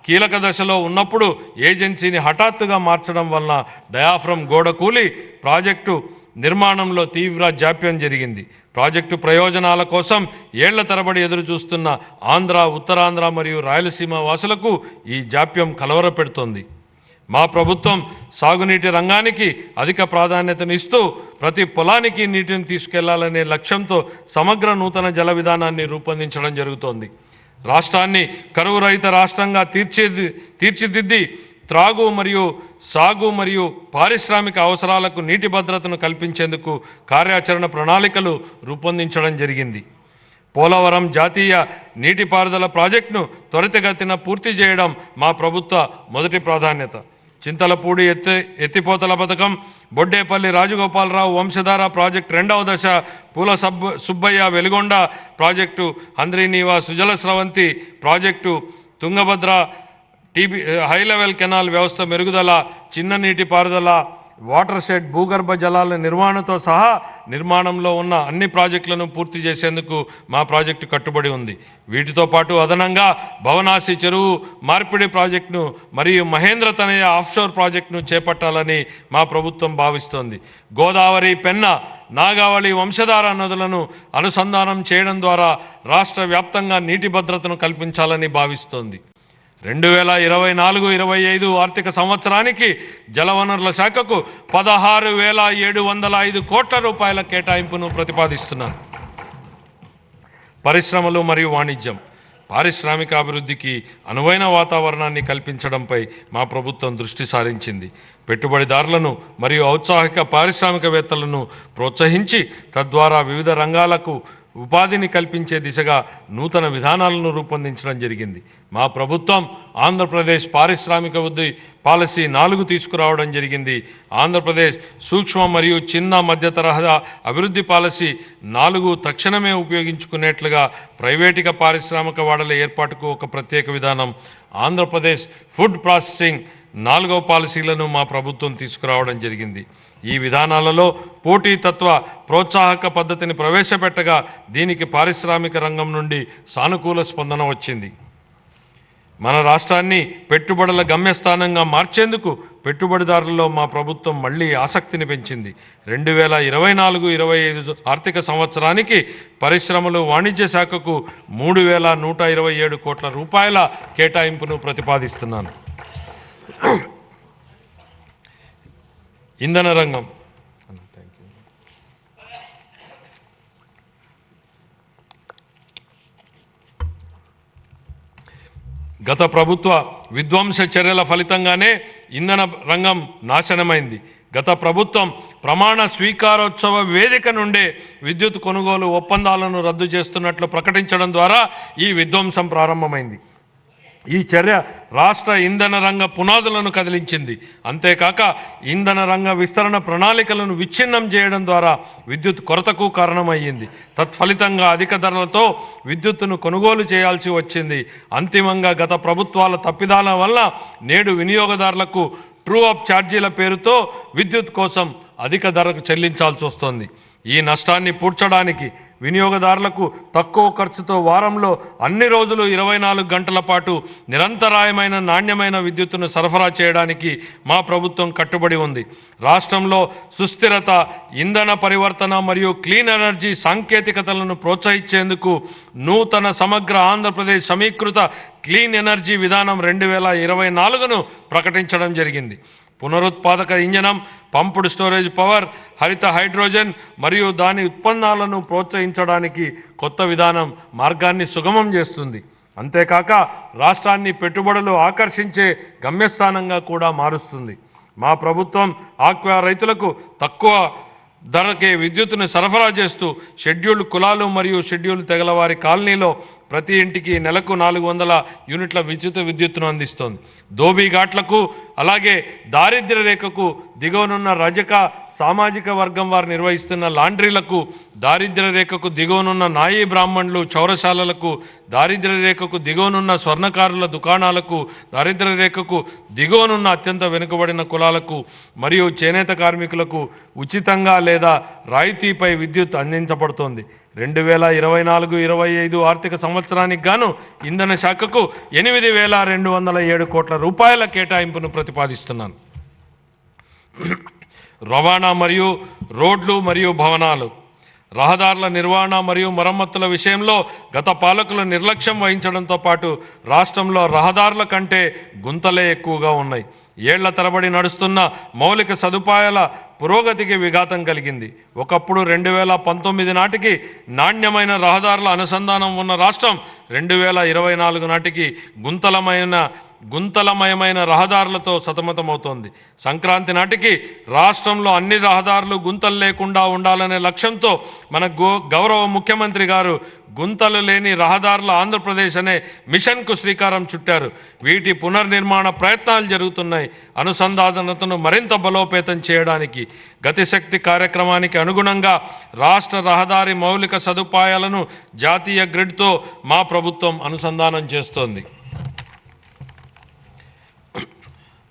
కీలక దశలో ఉన్నప్పుడు ఏజెన్సీని హఠాత్తుగా మార్చడం వలన డయాఫ్రమ్ గోడ కూలి ప్రాజెక్టు నిర్మాణంలో తీవ్ర జాప్యం జరిగింది. ప్రాజెక్టు ప్రయోజనాల కోసం ఏళ్ల తరబడి ఎదురు చూస్తున్న ఆంధ్ర, ఉత్తరాంధ్ర మరియు రాయలసీమ వాసులకు ఈ జాప్యం కలవరపెడుతోంది. మా ప్రభుత్వం సాగునీటి రంగానికి అధిక ప్రాధాన్యతనిస్తూ ప్రతి పొలానికి నీటిని తీసుకెళ్లాలనే లక్ష్యంతో సమగ్ర నూతన జల విధానాన్ని రూపొందించడం జరుగుతోంది. రాష్ట్రాన్ని కరువు రహిత రాష్ట్రంగా తీర్చిదిద్ది త్రాగు మరియు సాగు మరియు పారిశ్రామిక అవసరాలకు నీటి భద్రతను కల్పించేందుకు కార్యాచరణ ప్రణాళికలు రూపొందించడం జరిగింది. పోలవరం జాతీయ నీటిపారుదల ప్రాజెక్టును త్వరితగతిన పూర్తి చేయడం మా ప్రభుత్వ మొదటి ప్రాధాన్యత. చింతలపూడి ఎత్తిపోతల పథకం, బొడ్డేపల్లి రాజగోపాలరావు వంశధార ప్రాజెక్టు రెండవ దశ, Poola Subbaiah Veligonda project, Handri Neeva Sujala Sravanthi project, Tungabhadra high level canal వ్యవస్థ మెరుగుదల, చిన్న నీటి పారుదల, వాటర్ షెడ్, భూగర్భ జలాల నిర్వహణతో సహా నిర్మాణంలో ఉన్న అన్ని ప్రాజెక్టులను పూర్తి చేసేందుకు మా ప్రాజెక్టు కట్టుబడి ఉంది. వీటితో పాటు అదనంగా భవనాసి చెరువు మార్పిడి ప్రాజెక్టును మరియు మహేంద్ర తనయ ఆఫ్షోర్ ప్రాజెక్టును చేపట్టాలని మా ప్రభుత్వం భావిస్తోంది. గోదావరి, పెన్న, నాగావళి వంశధార నదులను అనుసంధానం చేయడం ద్వారా రాష్ట్ర వ్యాప్తంగా నీటి భద్రతను కల్పించాలని భావిస్తోంది. 2024-25 ఆర్థిక సంవత్సరానికి జలవనరుల శాఖకు 16,705 కోట్ల రూపాయల కేటాయింపును ప్రతిపాదిస్తున్నాను. పరిశ్రమలు మరియు వాణిజ్యం, పారిశ్రామిక అభివృద్ధికి అనువైన వాతావరణాన్ని కల్పించడంపై మా ప్రభుత్వం దృష్టి సారించింది. పెట్టుబడిదారులను మరియు ఔత్సాహిక పారిశ్రామికవేత్తలను ప్రోత్సహించి తద్వారా వివిధ రంగాలకు ఉపాధిని కల్పించే దిశగా నూతన విధానాలను రూపొందించడం జరిగింది. మా ప్రభుత్వం ఆంధ్రప్రదేశ్ పారిశ్రామిక వృద్ధి పాలసీ 4 తీసుకురావడం జరిగింది. ఆంధ్రప్రదేశ్ సూక్ష్మ మరియు చిన్న మధ్య తరహా అభివృద్ధి పాలసీ 4 తక్షణమే ఉపయోగించుకునేట్లుగా ప్రైవేటిక పారిశ్రామిక వాడల ఏర్పాటుకు ఒక ప్రత్యేక విధానం, ఆంధ్రప్రదేశ్ ఫుడ్ ప్రాసెసింగ్ 4వ పాలసీలను మా ప్రభుత్వం తీసుకురావడం జరిగింది. ఈ విధానాలలో పోటీతత్వ ప్రోత్సాహక పద్ధతిని ప్రవేశపెట్టగా దీనికి పారిశ్రామిక రంగం నుండి సానుకూల స్పందన వచ్చింది. మన రాష్ట్రాన్ని పెట్టుబడుల గమ్యస్థానంగా మార్చేందుకు పెట్టుబడిదారులలో మా ప్రభుత్వం మళ్లీ ఆసక్తిని పెంచింది. 2024-25 ఆర్థిక సంవత్సరానికి పరిశ్రమలు, వాణిజ్య శాఖకు 3,127 కోట్ల రూపాయల కేటాయింపును ప్రతిపాదిస్తున్నాను. ఇంధన రంగం, గత ప్రభుత్వ విధ్వంస చర్యల ఫలితంగానే ఇంధన రంగం నాశనమైంది. గత ప్రభుత్వం ప్రమాణ స్వీకారోత్సవ వేదిక నుండే విద్యుత్ కొనుగోలు ఒప్పందాలను రద్దు చేస్తున్నట్లు ప్రకటించడం ద్వారా ఈ విధ్వంసం ప్రారంభమైంది. ఈ చర్య రాష్ట్ర ఇంధన రంగ పునాదులను కదిలించింది. అంతేకాక ఇంధన రంగ విస్తరణ ప్రణాళికలను విచ్ఛిన్నం చేయడం ద్వారా విద్యుత్ కొరతకు కారణమయ్యింది. తత్ఫలితంగా అధిక ధరలతో విద్యుత్తును కొనుగోలు చేయాల్సి వచ్చింది. అంతిమంగా గత ప్రభుత్వాల తప్పిదాల వల్ల నేడు వినియోగదారులకు ట్రూ అప్ ఛార్జీల పేరుతో విద్యుత్ కోసం అధిక ధరకు చెల్లించాల్సి వస్తోంది. ఈ నష్టాన్ని పూడ్చడానికి వినియోగదారులకు తక్కువ ఖర్చుతో వారంలో అన్ని రోజులు 24 గంటల పాటు నిరంతరాయమైన నాణ్యమైన విద్యుత్తును సరఫరా చేయడానికి మా ప్రభుత్వం కట్టుబడి ఉంది. రాష్ట్రంలో సుస్థిరత, ఇంధన పరివర్తన మరియు క్లీన్ ఎనర్జీ సాంకేతికతలను ప్రోత్సహించేందుకు నూతన సమగ్ర ఆంధ్రప్రదేశ్ సమీకృత క్లీన్ ఎనర్జీ విధానం 2024ను ప్రకటించడం జరిగింది. పునరుత్పాదక ఇంధనం, పంపుడు స్టోరేజ్ పవర్, హరిత హైడ్రోజన్ మరియు దాని ఉత్పన్నాలను ప్రోత్సహించడానికి కొత్త విధానం మార్గాన్ని సుగమం చేస్తుంది. అంతేకాక రాష్ట్రాన్ని పెట్టుబడులు ఆకర్షించే గమ్యస్థానంగా కూడా మారుస్తుంది. మా ప్రభుత్వం ఆక్వా రైతులకు తక్కువ ధరకే విద్యుత్తును సరఫరా చేస్తూ షెడ్యూల్డ్ కులాలు మరియు షెడ్యూల్ తెగలవారి కాలనీలో ప్రతి ఇంటికి నెలకు 400 యూనిట్ల విద్యుత్తును అందిస్తోంది. ధోబీ ఘాట్లకు అలాగే దారిద్ర్య రేఖకు దిగువనున్న రజక సామాజిక వర్గం వారు నిర్వహిస్తున్న లాండ్రీలకు, దారిద్ర్య రేఖకు దిగువనున్న నాయీ బ్రాహ్మణులు చౌరశాలలకు, దారిద్ర్య రేఖకు దిగువనున్న స్వర్ణకారుల దుకాణాలకు, దారిద్ర్య రేఖకు దిగువనున్న అత్యంత వెనుకబడిన కులాలకు మరియు చేనేత కార్మికులకు ఉచితంగా లేదా రాయితీపై విద్యుత్ అందించబడుతోంది. 2024-25 ఆర్థిక సంవత్సరానికి గాను ఇంధన శాఖకు 8,207 కోట్ల రూపాయల కేటాయింపును ప్రతిపాదిస్తున్నాను. రవాణా మరియు రోడ్లు మరియు భవనాలు, రహదారుల నిర్వహణ మరియు మరమ్మతుల విషయంలో గత పాలకులు నిర్లక్ష్యం వహించడంతో పాటు రాష్ట్రంలో రహదారుల కంటే గుంతలే ఎక్కువగా ఉన్నాయి. ఏళ్ల తరబడి నడుస్తున్న మౌలిక సదుపాయాల పురోగతికి విఘాతం కలిగింది. ఒకప్పుడు 2019 నాటికి నాణ్యమైన రహదారుల అనుసంధానం ఉన్న రాష్ట్రం 2024 నాటికి గుంతలమయమైన రహదారులతో సతమతమవుతోంది. సంక్రాంతి నాటికి రాష్ట్రంలో అన్ని రహదారులు గుంతలు లేకుండా ఉండాలనే లక్ష్యంతో మన గౌరవ ముఖ్యమంత్రి గారు గుంతలు లేని రహదారుల ఆంధ్రప్రదేశ్ అనే మిషన్కు శ్రీకారం చుట్టారు. వీటి పునర్నిర్మాణ ప్రయత్నాలు జరుగుతున్నాయి. అనుసంధానతను మరింత బలోపేతం చేయడానికి గతిశక్తి కార్యక్రమానికి అనుగుణంగా రాష్ట్ర రహదారి మౌలిక సదుపాయాలను జాతీయ గ్రిడ్తో మా ప్రభుత్వం అనుసంధానం చేస్తోంది.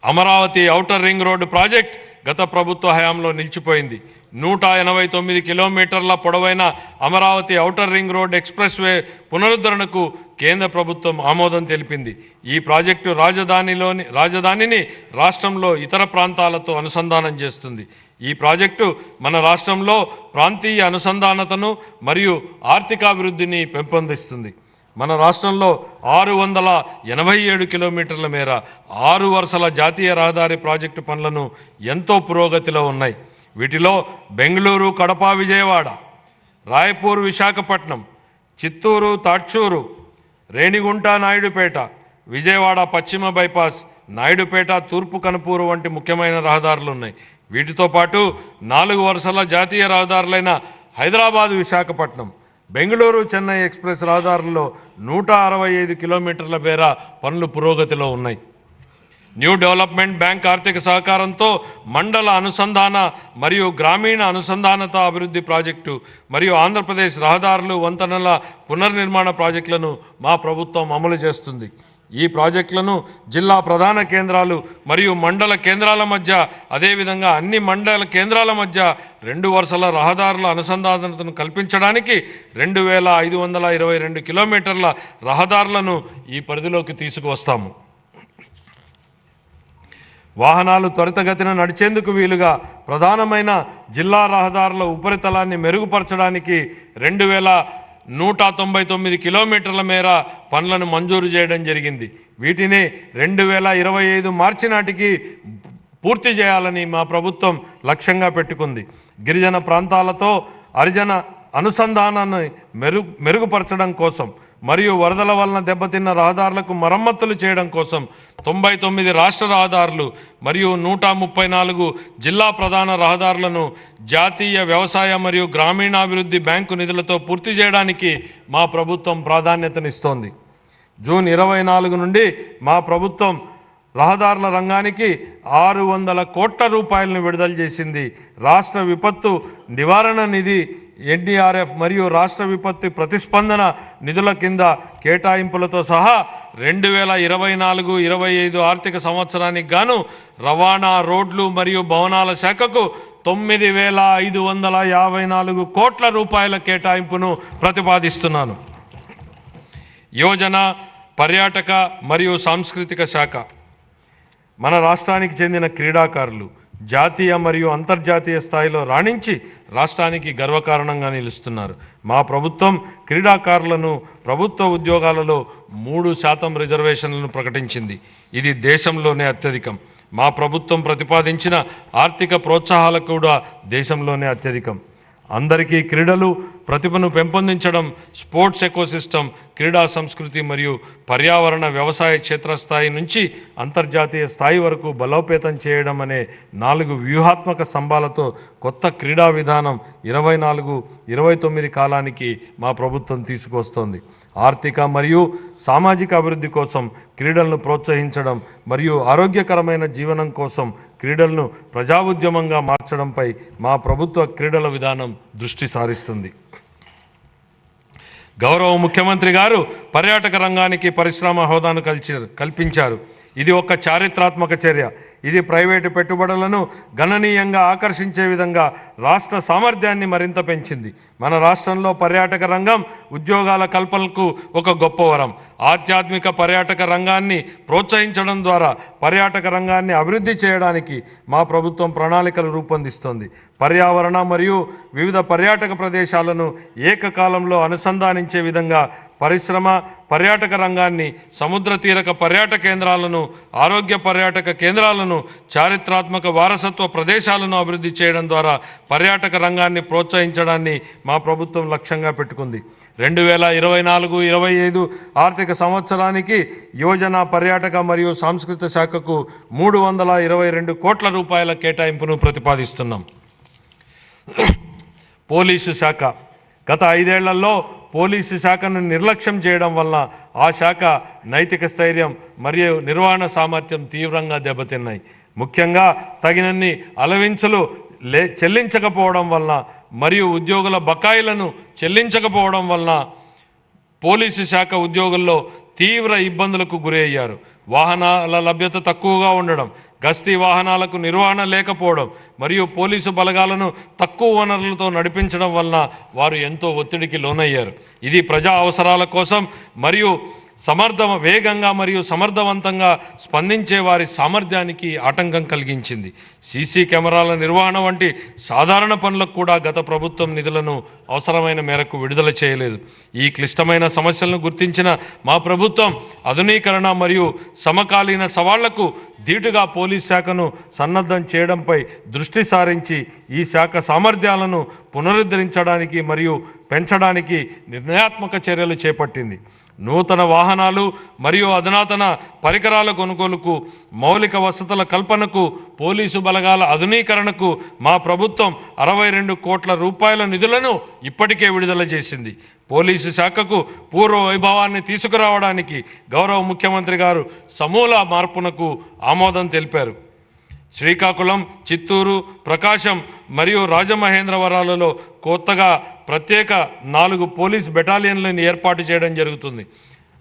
Amaravati outer ring road project గత ప్రభుత్వ హయాంలో నిలిచిపోయింది. 189 కిలోమీటర్ల పొడవైన Amaravati outer ring road express way పునరుద్ధరణకు కేంద్ర ప్రభుత్వం ఆమోదం తెలిపింది. ఈ ప్రాజెక్టు రాజధానిని రాష్ట్రంలో ఇతర ప్రాంతాలతో అనుసంధానం చేస్తుంది. ఈ ప్రాజెక్టు మన రాష్ట్రంలో ప్రాంతీయ అనుసంధానతను మరియు ఆర్థికాభివృద్ధిని పెంపొందిస్తుంది. మన రాష్ట్రంలో 687 కిలోమీటర్ల మేర 6 వరుసల జాతీయ రహదారి ప్రాజెక్టు పనులను ఎంతో పురోగతిలో ఉన్నాయి. వీటిలో బెంగళూరు కడప విజయవాడ, రాయపూర్ విశాఖపట్నం, చిత్తూరు తాడ్చూరు, రేణిగుంట నాయుడుపేట, విజయవాడ పశ్చిమ బైపాస్, నాయుడుపేట తూర్పు కనుపూరు వంటి ముఖ్యమైన రహదారులు ఉన్నాయి. వీటితో పాటు 4 వరుసల జాతీయ రహదారులైన హైదరాబాద్ విశాఖపట్నం, బెంగళూరు చెన్నై ఎక్స్ప్రెస్ రహదారుల్లో 165 కిలోమీటర్ల మేర పనులు పురోగతిలో ఉన్నాయి. న్యూ డెవలప్మెంట్ బ్యాంక్ ఆర్థిక సహకారంతో మండల అనుసంధాన మరియు గ్రామీణ అనుసంధానత అభివృద్ధి ప్రాజెక్టు మరియు ఆంధ్రప్రదేశ్ రహదారులు వంతెనల పునర్నిర్మాణ ప్రాజెక్టులను మా ప్రభుత్వం అమలు చేస్తుంది. ఈ ప్రాజెక్టులను జిల్లా ప్రధాన కేంద్రాలు మరియు మండల కేంద్రాల మధ్య, అదేవిధంగా అన్ని మండల కేంద్రాల మధ్య 2 వరుసల రహదారుల అనుసంధానతను కల్పించడానికి 2,522 కిలోమీటర్ల రహదారులను ఈ పరిధిలోకి తీసుకువస్తాము. వాహనాలు త్వరితగతిన నడిచేందుకు వీలుగా ప్రధానమైన జిల్లా రహదారుల ఉపరితలాన్ని మెరుగుపరచడానికి 2,199 కిలోమీటర్ల మేర పనులను మంజూరు చేయడం జరిగింది. వీటిని 2025 మార్చి నాటికి పూర్తి చేయాలని మా ప్రభుత్వం లక్ష్యంగా పెట్టుకుంది. గిరిజన ప్రాంతాలతో హరిజన అనుసంధానాన్ని మెరుగుపరచడం కోసం మరియు వరదల వలన దెబ్బతిన్న రహదారులకు మరమ్మతులు చేయడం కోసం 99 రాష్ట్ర రహదారులు మరియు 134 జిల్లా ప్రధాన రహదారులను జాతీయ వ్యవసాయ మరియు గ్రామీణాభివృద్ధి బ్యాంకు నిధులతో పూర్తి చేయడానికి మా ప్రభుత్వం ప్రాధాన్యతనిస్తోంది. జూన్ 24 నుండి మా ప్రభుత్వం రహదారుల రంగానికి 600 కోట్ల రూపాయలను విడుదల చేసింది. రాష్ట్ర విపత్తు నివారణ నిధి ఎన్డీఆర్ఎఫ్ మరియు రాష్ట్ర విపత్తు ప్రతిస్పందన నిధుల కింద కేటాయింపులతో సహా 2024-25 ఆర్థిక సంవత్సరానికి గాను రవాణా, రోడ్లు మరియు భవనాల శాఖకు 9,554 కోట్ల రూపాయల కేటాయింపును ప్రతిపాదిస్తున్నాను. యోజన, పర్యాటక మరియు సాంస్కృతిక శాఖ మన రాష్ట్రానికి చెందిన క్రీడాకారులు జాతీయ మరియు అంతర్జాతీయ స్థాయిలో రాణించి రాష్ట్రానికి గర్వకారణంగా నిలుస్తున్నారు. మా ప్రభుత్వం క్రీడాకారులను ప్రభుత్వ ఉద్యోగాలలో 3% రిజర్వేషన్లను ప్రకటించింది. ఇది దేశంలోనే అత్యధికం. మా ప్రభుత్వం ప్రతిపాదించిన ఆర్థిక ప్రోత్సాహాలు కూడా దేశంలోనే అత్యధికం. అందరికీ క్రీడలు, ప్రతిభను పెంపొందించడం, స్పోర్ట్స్ ఎకోసిస్టమ్, క్రీడా సంస్కృతి మరియు పర్యావరణ వ్యవసాయ క్షేత్రస్థాయి నుంచి అంతర్జాతీయ స్థాయి వరకు బలోపేతం చేయడం అనే 4 వ్యూహాత్మక స్తంభాలతో కొత్త క్రీడా విధానం 24-29 కాలానికి మా ప్రభుత్వం తీసుకొస్తోంది. ఆర్థిక మరియు సామాజిక అభివృద్ధి కోసం క్రీడలను ప్రోత్సహించడం మరియు ఆరోగ్యకరమైన జీవనం కోసం క్రీడలను ప్రజా ఉద్యమంగా మార్చడంపై మా ప్రభుత్వ క్రీడల విధానం దృష్టి సారిస్తుంది. గౌరవ ముఖ్యమంత్రి గారు పర్యాటక రంగానికి పరిశ్రమ హోదాను కల్పించారు. ఇది ఒక చారిత్రాత్మక చర్య. ఇది ప్రైవేటు పెట్టుబడులను గణనీయంగా ఆకర్షించే విధంగా రాష్ట్ర సామర్థ్యాన్ని మరింత పెంచింది. మన రాష్ట్రంలో పర్యాటక రంగం ఉద్యోగాల కల్పనకు ఒక గొప్ప వరం. ఆధ్యాత్మిక పర్యాటక రంగాన్ని ప్రోత్సహించడం ద్వారా పర్యాటక రంగాన్ని అభివృద్ధి చేయడానికి మా ప్రభుత్వం ప్రణాళికలు రూపొందిస్తోంది. పర్యావరణ మరియు వివిధ పర్యాటక ప్రదేశాలను ఏకకాలంలో అనుసంధానించే విధంగా పరిశ్రమ పర్యాటక రంగాన్ని, సముద్ర తీరక పర్యాటక కేంద్రాలను, ఆరోగ్య పర్యాటక కేంద్రాలను, చారిత్రాత్మక వారసత్వ ప్రదేశాలను అభివృద్ధి చేయడం ద్వారా పర్యాటక రంగాన్ని ప్రోత్సహించడాన్ని మా ప్రభుత్వం లక్ష్యంగా పెట్టుకుంది. 2024-25 ఆర్థిక సంవత్సరానికి యువజన పర్యాటక మరియు సాంస్కృతిక శాఖకు 322 కోట్ల రూపాయల కేటాయింపును ప్రతిపాదిస్తున్నాం. పోలీసు శాఖ గత 5 ఏళ్లలో పోలీసు శాఖను నిర్లక్ష్యం చేయడం వలన ఆ శాఖ నైతిక స్థైర్యం మరియు నిర్వహణ సామర్థ్యం తీవ్రంగా దెబ్బతిన్నాయి. ముఖ్యంగా తగినన్ని అలవెన్సులు చెల్లించకపోవడం వలన మరియు ఉద్యోగుల బకాయిలను చెల్లించకపోవడం వలన పోలీసు శాఖ ఉద్యోగుల్లో తీవ్ర ఇబ్బందులకు గురయ్యారు. వాహనాల లభ్యత తక్కువగా ఉండడం, గస్తీ వాహనాలకు నిర్వహణ లేకపోవడం మరియు పోలీసు బలగాలను తక్కువ వనరులతో నడిపించడం వలన వారు ఎంతో ఒత్తిడికి లోనయ్యారు. ఇది ప్రజా అవసరాల కోసం మరియు వేగంగా మరియు సమర్థవంతంగా స్పందించే వారి సామర్థ్యానికి ఆటంకం కలిగించింది. సీసీ కెమెరాల నిర్వహణ వంటి సాధారణ పనులకు కూడా గత ప్రభుత్వం నిధులను అవసరమైన మేరకు విడుదల చేయలేదు. ఈ క్లిష్టమైన సమస్యలను గుర్తించిన మా ప్రభుత్వం ఆధునీకరణ మరియు సమకాలీన సవాళ్లకు ధీటుగా పోలీస్ శాఖను సన్నద్ధం చేయడంపై దృష్టి సారించి ఈ శాఖ సామర్థ్యాలను పునరుద్ధరించడానికి మరియు పెంచడానికి నిర్ణయాత్మక చర్యలు చేపట్టింది. నూతన వాహనాలు మరియు అధునాతన పరికరాల కొనుగోలుకు, మౌలిక వసతుల కల్పనకు, పోలీసు బలగాల ఆధునీకరణకు మా ప్రభుత్వం 62 కోట్ల రూపాయల నిధులను ఇప్పటికే విడుదల చేసింది. పోలీసు శాఖకు పూర్వ వైభవాన్ని తీసుకురావడానికి గౌరవ ముఖ్యమంత్రి గారు సమూల మార్పునకు ఆమోదం తెలిపారు. శ్రీకాకుళం, చిత్తూరు, ప్రకాశం మరియు రాజమహేంద్రవరాలలో కొత్తగా ప్రత్యేక 4 పోలీస్ బెటాలియన్లను ఏర్పాటు చేయడం జరుగుతుంది.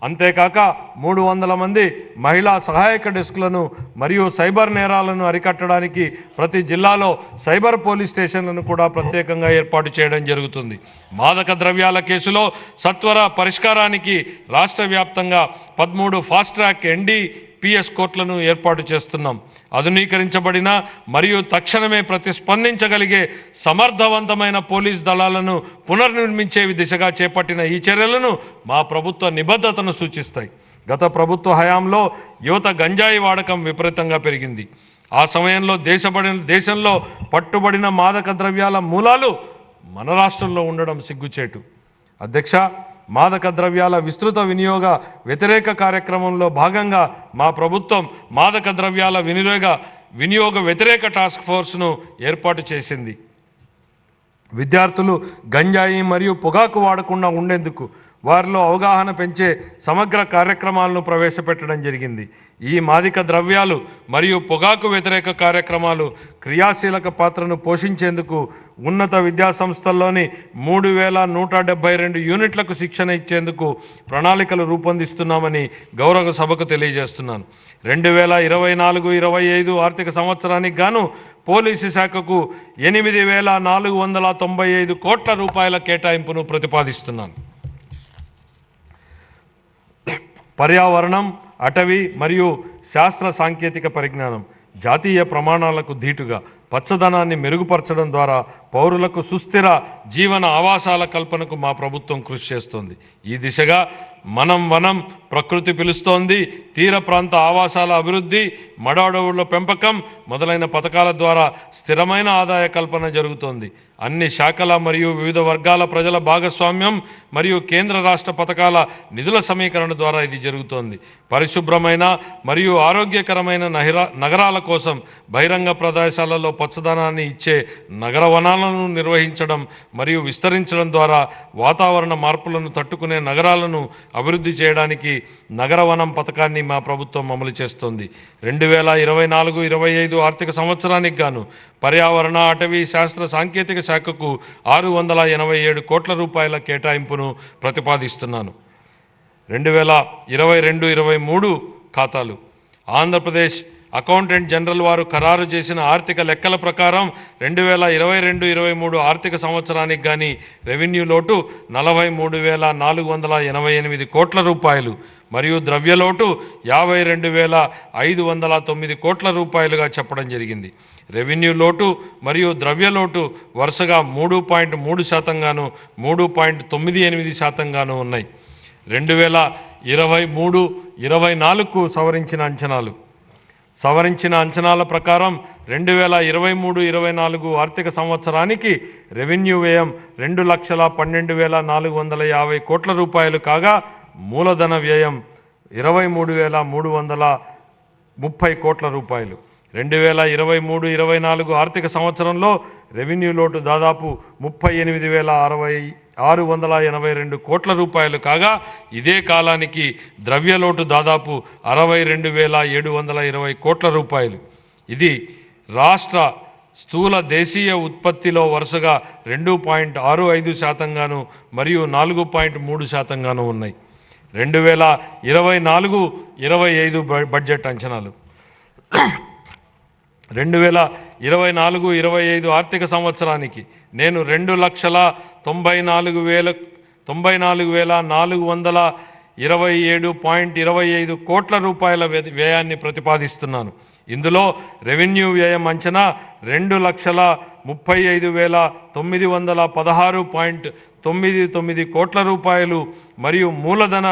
అంతేకాక 300 మంది మహిళా సహాయక డెస్క్లను మరియు సైబర్ నేరాలను అరికట్టడానికి ప్రతి జిల్లాలో సైబర్ పోలీస్ స్టేషన్లను కూడా ప్రత్యేకంగా ఏర్పాటు చేయడం జరుగుతుంది. మాదక ద్రవ్యాల కేసులో సత్వర పరిష్కారానికి రాష్ట్ర వ్యాప్తంగా 13 ఫాస్ట్ ట్రాక్ NDPS కోర్టులను ఏర్పాటు చేస్తున్నాం. ఆధునీకరించబడిన మరియు తక్షణమే ప్రతిస్పందించగలిగే సమర్థవంతమైన పోలీస్ దళాలను పునర్నిర్మించే దిశగా చేపట్టిన ఈ చర్యలను మా ప్రభుత్వ నిబద్ధతను సూచిస్తాయి. గత ప్రభుత్వ హయాంలో యువత గంజాయి వాడకం విపరీతంగా పెరిగింది. ఆ సమయంలో దేశంలో పట్టుబడిన మాదక ద్రవ్యాల మూలాలు మన రాష్ట్రంలో ఉండడం సిగ్గుచేటు. అధ్యక్ష, మాదక ద్రవ్యాల విస్తృత వ్యతిరేక కార్యక్రమంలో భాగంగా మా ప్రభుత్వం మాదక ద్రవ్యాల వినియోగ వ్యతిరేక టాస్క్ ఫోర్స్ను ఏర్పాటు చేసింది. విద్యార్థులు గంజాయి మరియు పొగాకు వాడకుండా ఉండేందుకు వారిలో అవగాహన పెంచే సమగ్ర కార్యక్రమాలను ప్రవేశపెట్టడం జరిగింది. ఈ మాదక ద్రవ్యాలు మరియు పొగాకు వ్యతిరేక కార్యక్రమాలు క్రియాశీలక పాత్రను పోషించేందుకు ఉన్నత విద్యా సంస్థల్లోని 3172 యూనిట్లకు శిక్షణ ఇచ్చేందుకు ప్రణాళికలు రూపొందిస్తున్నామని గౌరవ సభకు తెలియజేస్తున్నాను. 2024-25 ఆర్థిక సంవత్సరానికి గాను పోలీసు శాఖకు 8495 కోట్ల రూపాయల కేటాయింపును ప్రతిపాదిస్తున్నాను. పర్యావరణం, అటవీ మరియు శాస్త్ర సాంకేతిక పరిజ్ఞానం, జాతీయ ప్రమాణాలకు ధీటుగా పచ్చదనాన్ని మెరుగుపరచడం ద్వారా పౌరులకు సుస్థిర జీవన ఆవాసాల కల్పనకు మా ప్రభుత్వం కృషి చేస్తోంది. ఈ దిశగా మనం వనం ప్రకృతి పిలుస్తోంది, తీర ప్రాంత ఆవాసాల అభివృద్ధి, మడ అడవుల పెంపకం మొదలైన పథకాల ద్వారా స్థిరమైన ఆదాయ కల్పన జరుగుతోంది. అన్ని శాఖల మరియు వివిధ వర్గాల ప్రజల భాగస్వామ్యం మరియు కేంద్ర రాష్ట్ర పథకాల నిధుల సమీకరణ ద్వారా ఇది జరుగుతోంది. పరిశుభ్రమైన మరియు ఆరోగ్యకరమైన నగరాల కోసం బహిరంగ ప్రదేశాలలో పచ్చదనాన్ని ఇచ్చే నగర వనాలను నిర్వహించడం మరియు విస్తరించడం ద్వారా వాతావరణ మార్పులను తట్టుకునే నగరాలను అభివృద్ధి చేయడానికి నగర వనం పథకాన్ని మా ప్రభుత్వం అమలు చేస్తోంది. 2024-25 ఆర్థిక సంవత్సరానికి గాను పర్యావరణ, అటవీ, శాస్త్ర, సాంకేతిక శాఖకు 687 కోట్ల రూపాయల కేటాయింపును ప్రతిపాదిస్తున్నాను. 2022-23 ఖాతాలు. ఆంధ్రప్రదేశ్ అకౌంటెంట్ జనరల్ వారు ఖరారు చేసిన ఆర్థిక లెక్కల ప్రకారం 2022-23 ఆర్థిక సంవత్సరానికి గాని రెవెన్యూ లోటు 43,488 కోట్ల రూపాయలు మరియు ద్రవ్యలోటు 52,509 కోట్ల రూపాయలుగా చెప్పడం జరిగింది. రెవెన్యూ లోటు మరియు ద్రవ్యలోటు వరుసగా 3.3% గాను 3.98% గాను ఉన్నాయి. 2023-24కు సవరించిన అంచనాల ప్రకారం 2023-24 ఆర్థిక సంవత్సరానికి రెవెన్యూ వ్యయం 2,12,450 కోట్ల రూపాయలు కాగా మూలధన వ్యయం 23,330 కోట్ల రూపాయలు. 2023-24 ఆర్థిక సంవత్సరంలో రెవెన్యూ లోటు దాదాపు 38,682 కోట్ల రూపాయలు కాగా ఇదే కాలానికి ద్రవ్యలోటు దాదాపు 62,720 కోట్ల రూపాయలు. ఇది రాష్ట్ర స్థూల దేశీయ ఉత్పత్తిలో వరుసగా 2.65% గాను మరియు 4.3% గాను ఉన్నాయి. 2024-25 బడ్జెట్ అంచనాలు. 2024-25 ఆర్థిక సంవత్సరానికి నేను 2,94,427.25 కోట్ల రూపాయల వ్యయాన్ని ప్రతిపాదిస్తున్నాను. ఇందులో రెవెన్యూ వ్యయం అంచనా 2,35,916.99 కోట్ల రూపాయలు మరియు మూలధన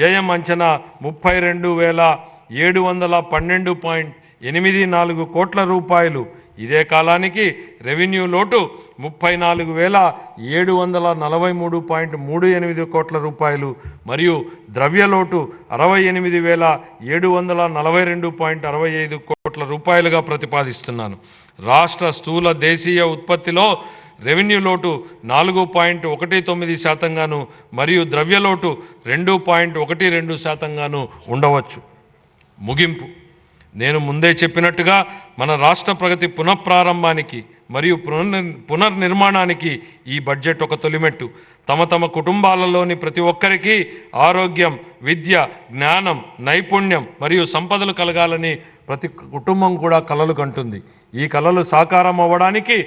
వ్యయం అంచనా 32,712.84 కోట్ల రూపాయలు. ఇదే కాలానికి రెవెన్యూ లోటు 34,743.38 కోట్ల రూపాయలు మరియు ద్రవ్యలోటు 68,742.65 కోట్ల రూపాయలుగా ప్రతిపాదిస్తున్నాను. రాష్ట్ర స్థూల దేశీయ ఉత్పత్తిలో రెవెన్యూ లోటు 4.19% గాను మరియు ద్రవ్యలోటు 2.12% గాను ఉండవచ్చు. ముగింపు. నేను ముందే చెప్పినట్టుగా మన రాష్ట్ర ప్రగతి పునఃప్రారంభానికి మరియు పునర్నిర్మాణానికి ఈ బడ్జెట్ ఒక తొలిమెట్టు. తమ కుటుంబాలలోని ప్రతి ఒక్కరికి ఆరోగ్యం, విద్య, జ్ఞానం, నైపుణ్యం మరియు సంపదలు కలగాలని ప్రతి కుటుంబం కూడా కలలు కంటుంది. ఈ కలలు సాకారం అవ్వడానికి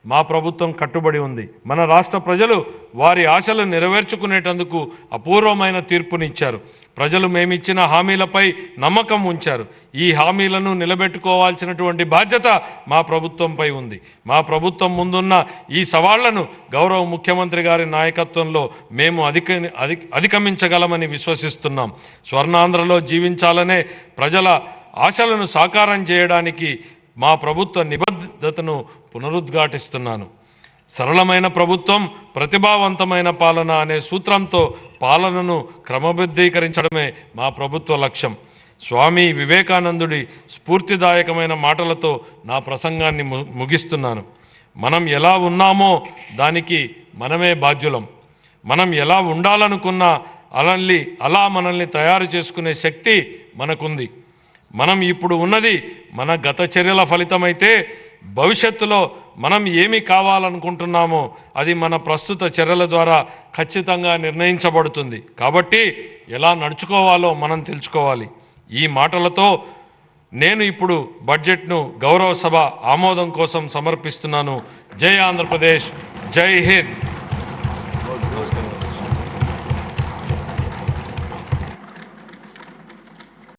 మా ప్రభుత్వం కట్టుబడి ఉంది. మన రాష్ట్ర ప్రజలు వారి ఆశలు నెరవేర్చుకునేటందుకు అపూర్వమైన తీర్పునిచ్చారు. ప్రజలు మేమిచ్చిన హామీలపై నమ్మకం ఉంచారు. ఈ హామీలను నిలబెట్టుకోవాల్సినటువంటి బాధ్యత మా ప్రభుత్వంపై ఉంది. మా ప్రభుత్వం ముందున్న ఈ సవాళ్లను గౌరవ ముఖ్యమంత్రి గారి నాయకత్వంలో మేము అధిగమించగలమని విశ్వసిస్తున్నాం. స్వర్ణాంధ్రలో జీవించాలనే ప్రజల ఆశలను సాకారం చేయడానికి మా ప్రభుత్వ నిబద్ధతను పునరుద్ఘాటిస్తున్నాను. సరళమైన ప్రభుత్వం, ప్రతిభావంతమైన పాలన అనే సూత్రంతో పాలనను క్రమబద్ధీకరించడమే మా ప్రభుత్వ లక్ష్యం. స్వామి వివేకానందుడి స్ఫూర్తిదాయకమైన మాటలతో నా ప్రసంగాన్ని ముగిస్తున్నాను. మనం ఎలా ఉన్నామో దానికి మనమే బాధ్యులం. మనం ఎలా ఉండాలనుకున్నా అలా మనల్ని తయారు చేసుకునే శక్తి మనకుంది. మనం ఇప్పుడు ఉన్నది మన గత చర్యల ఫలితమైతే భవిష్యత్తులో మనం ఏమి కావాలనుకుంటున్నామో అది మన ప్రస్తుత చర్యల ద్వారా ఖచ్చితంగా నిర్ణయించబడుతుంది. కాబట్టి ఎలా నడుచుకోవాలో మనం తెలుసుకోవాలి. ఈ మాటలతో నేను ఇప్పుడు బడ్జెట్ను గౌరవ సభ ఆమోదం కోసం సమర్పిస్తున్నాను. జై ఆంధ్రప్రదేశ్, జై హింద్.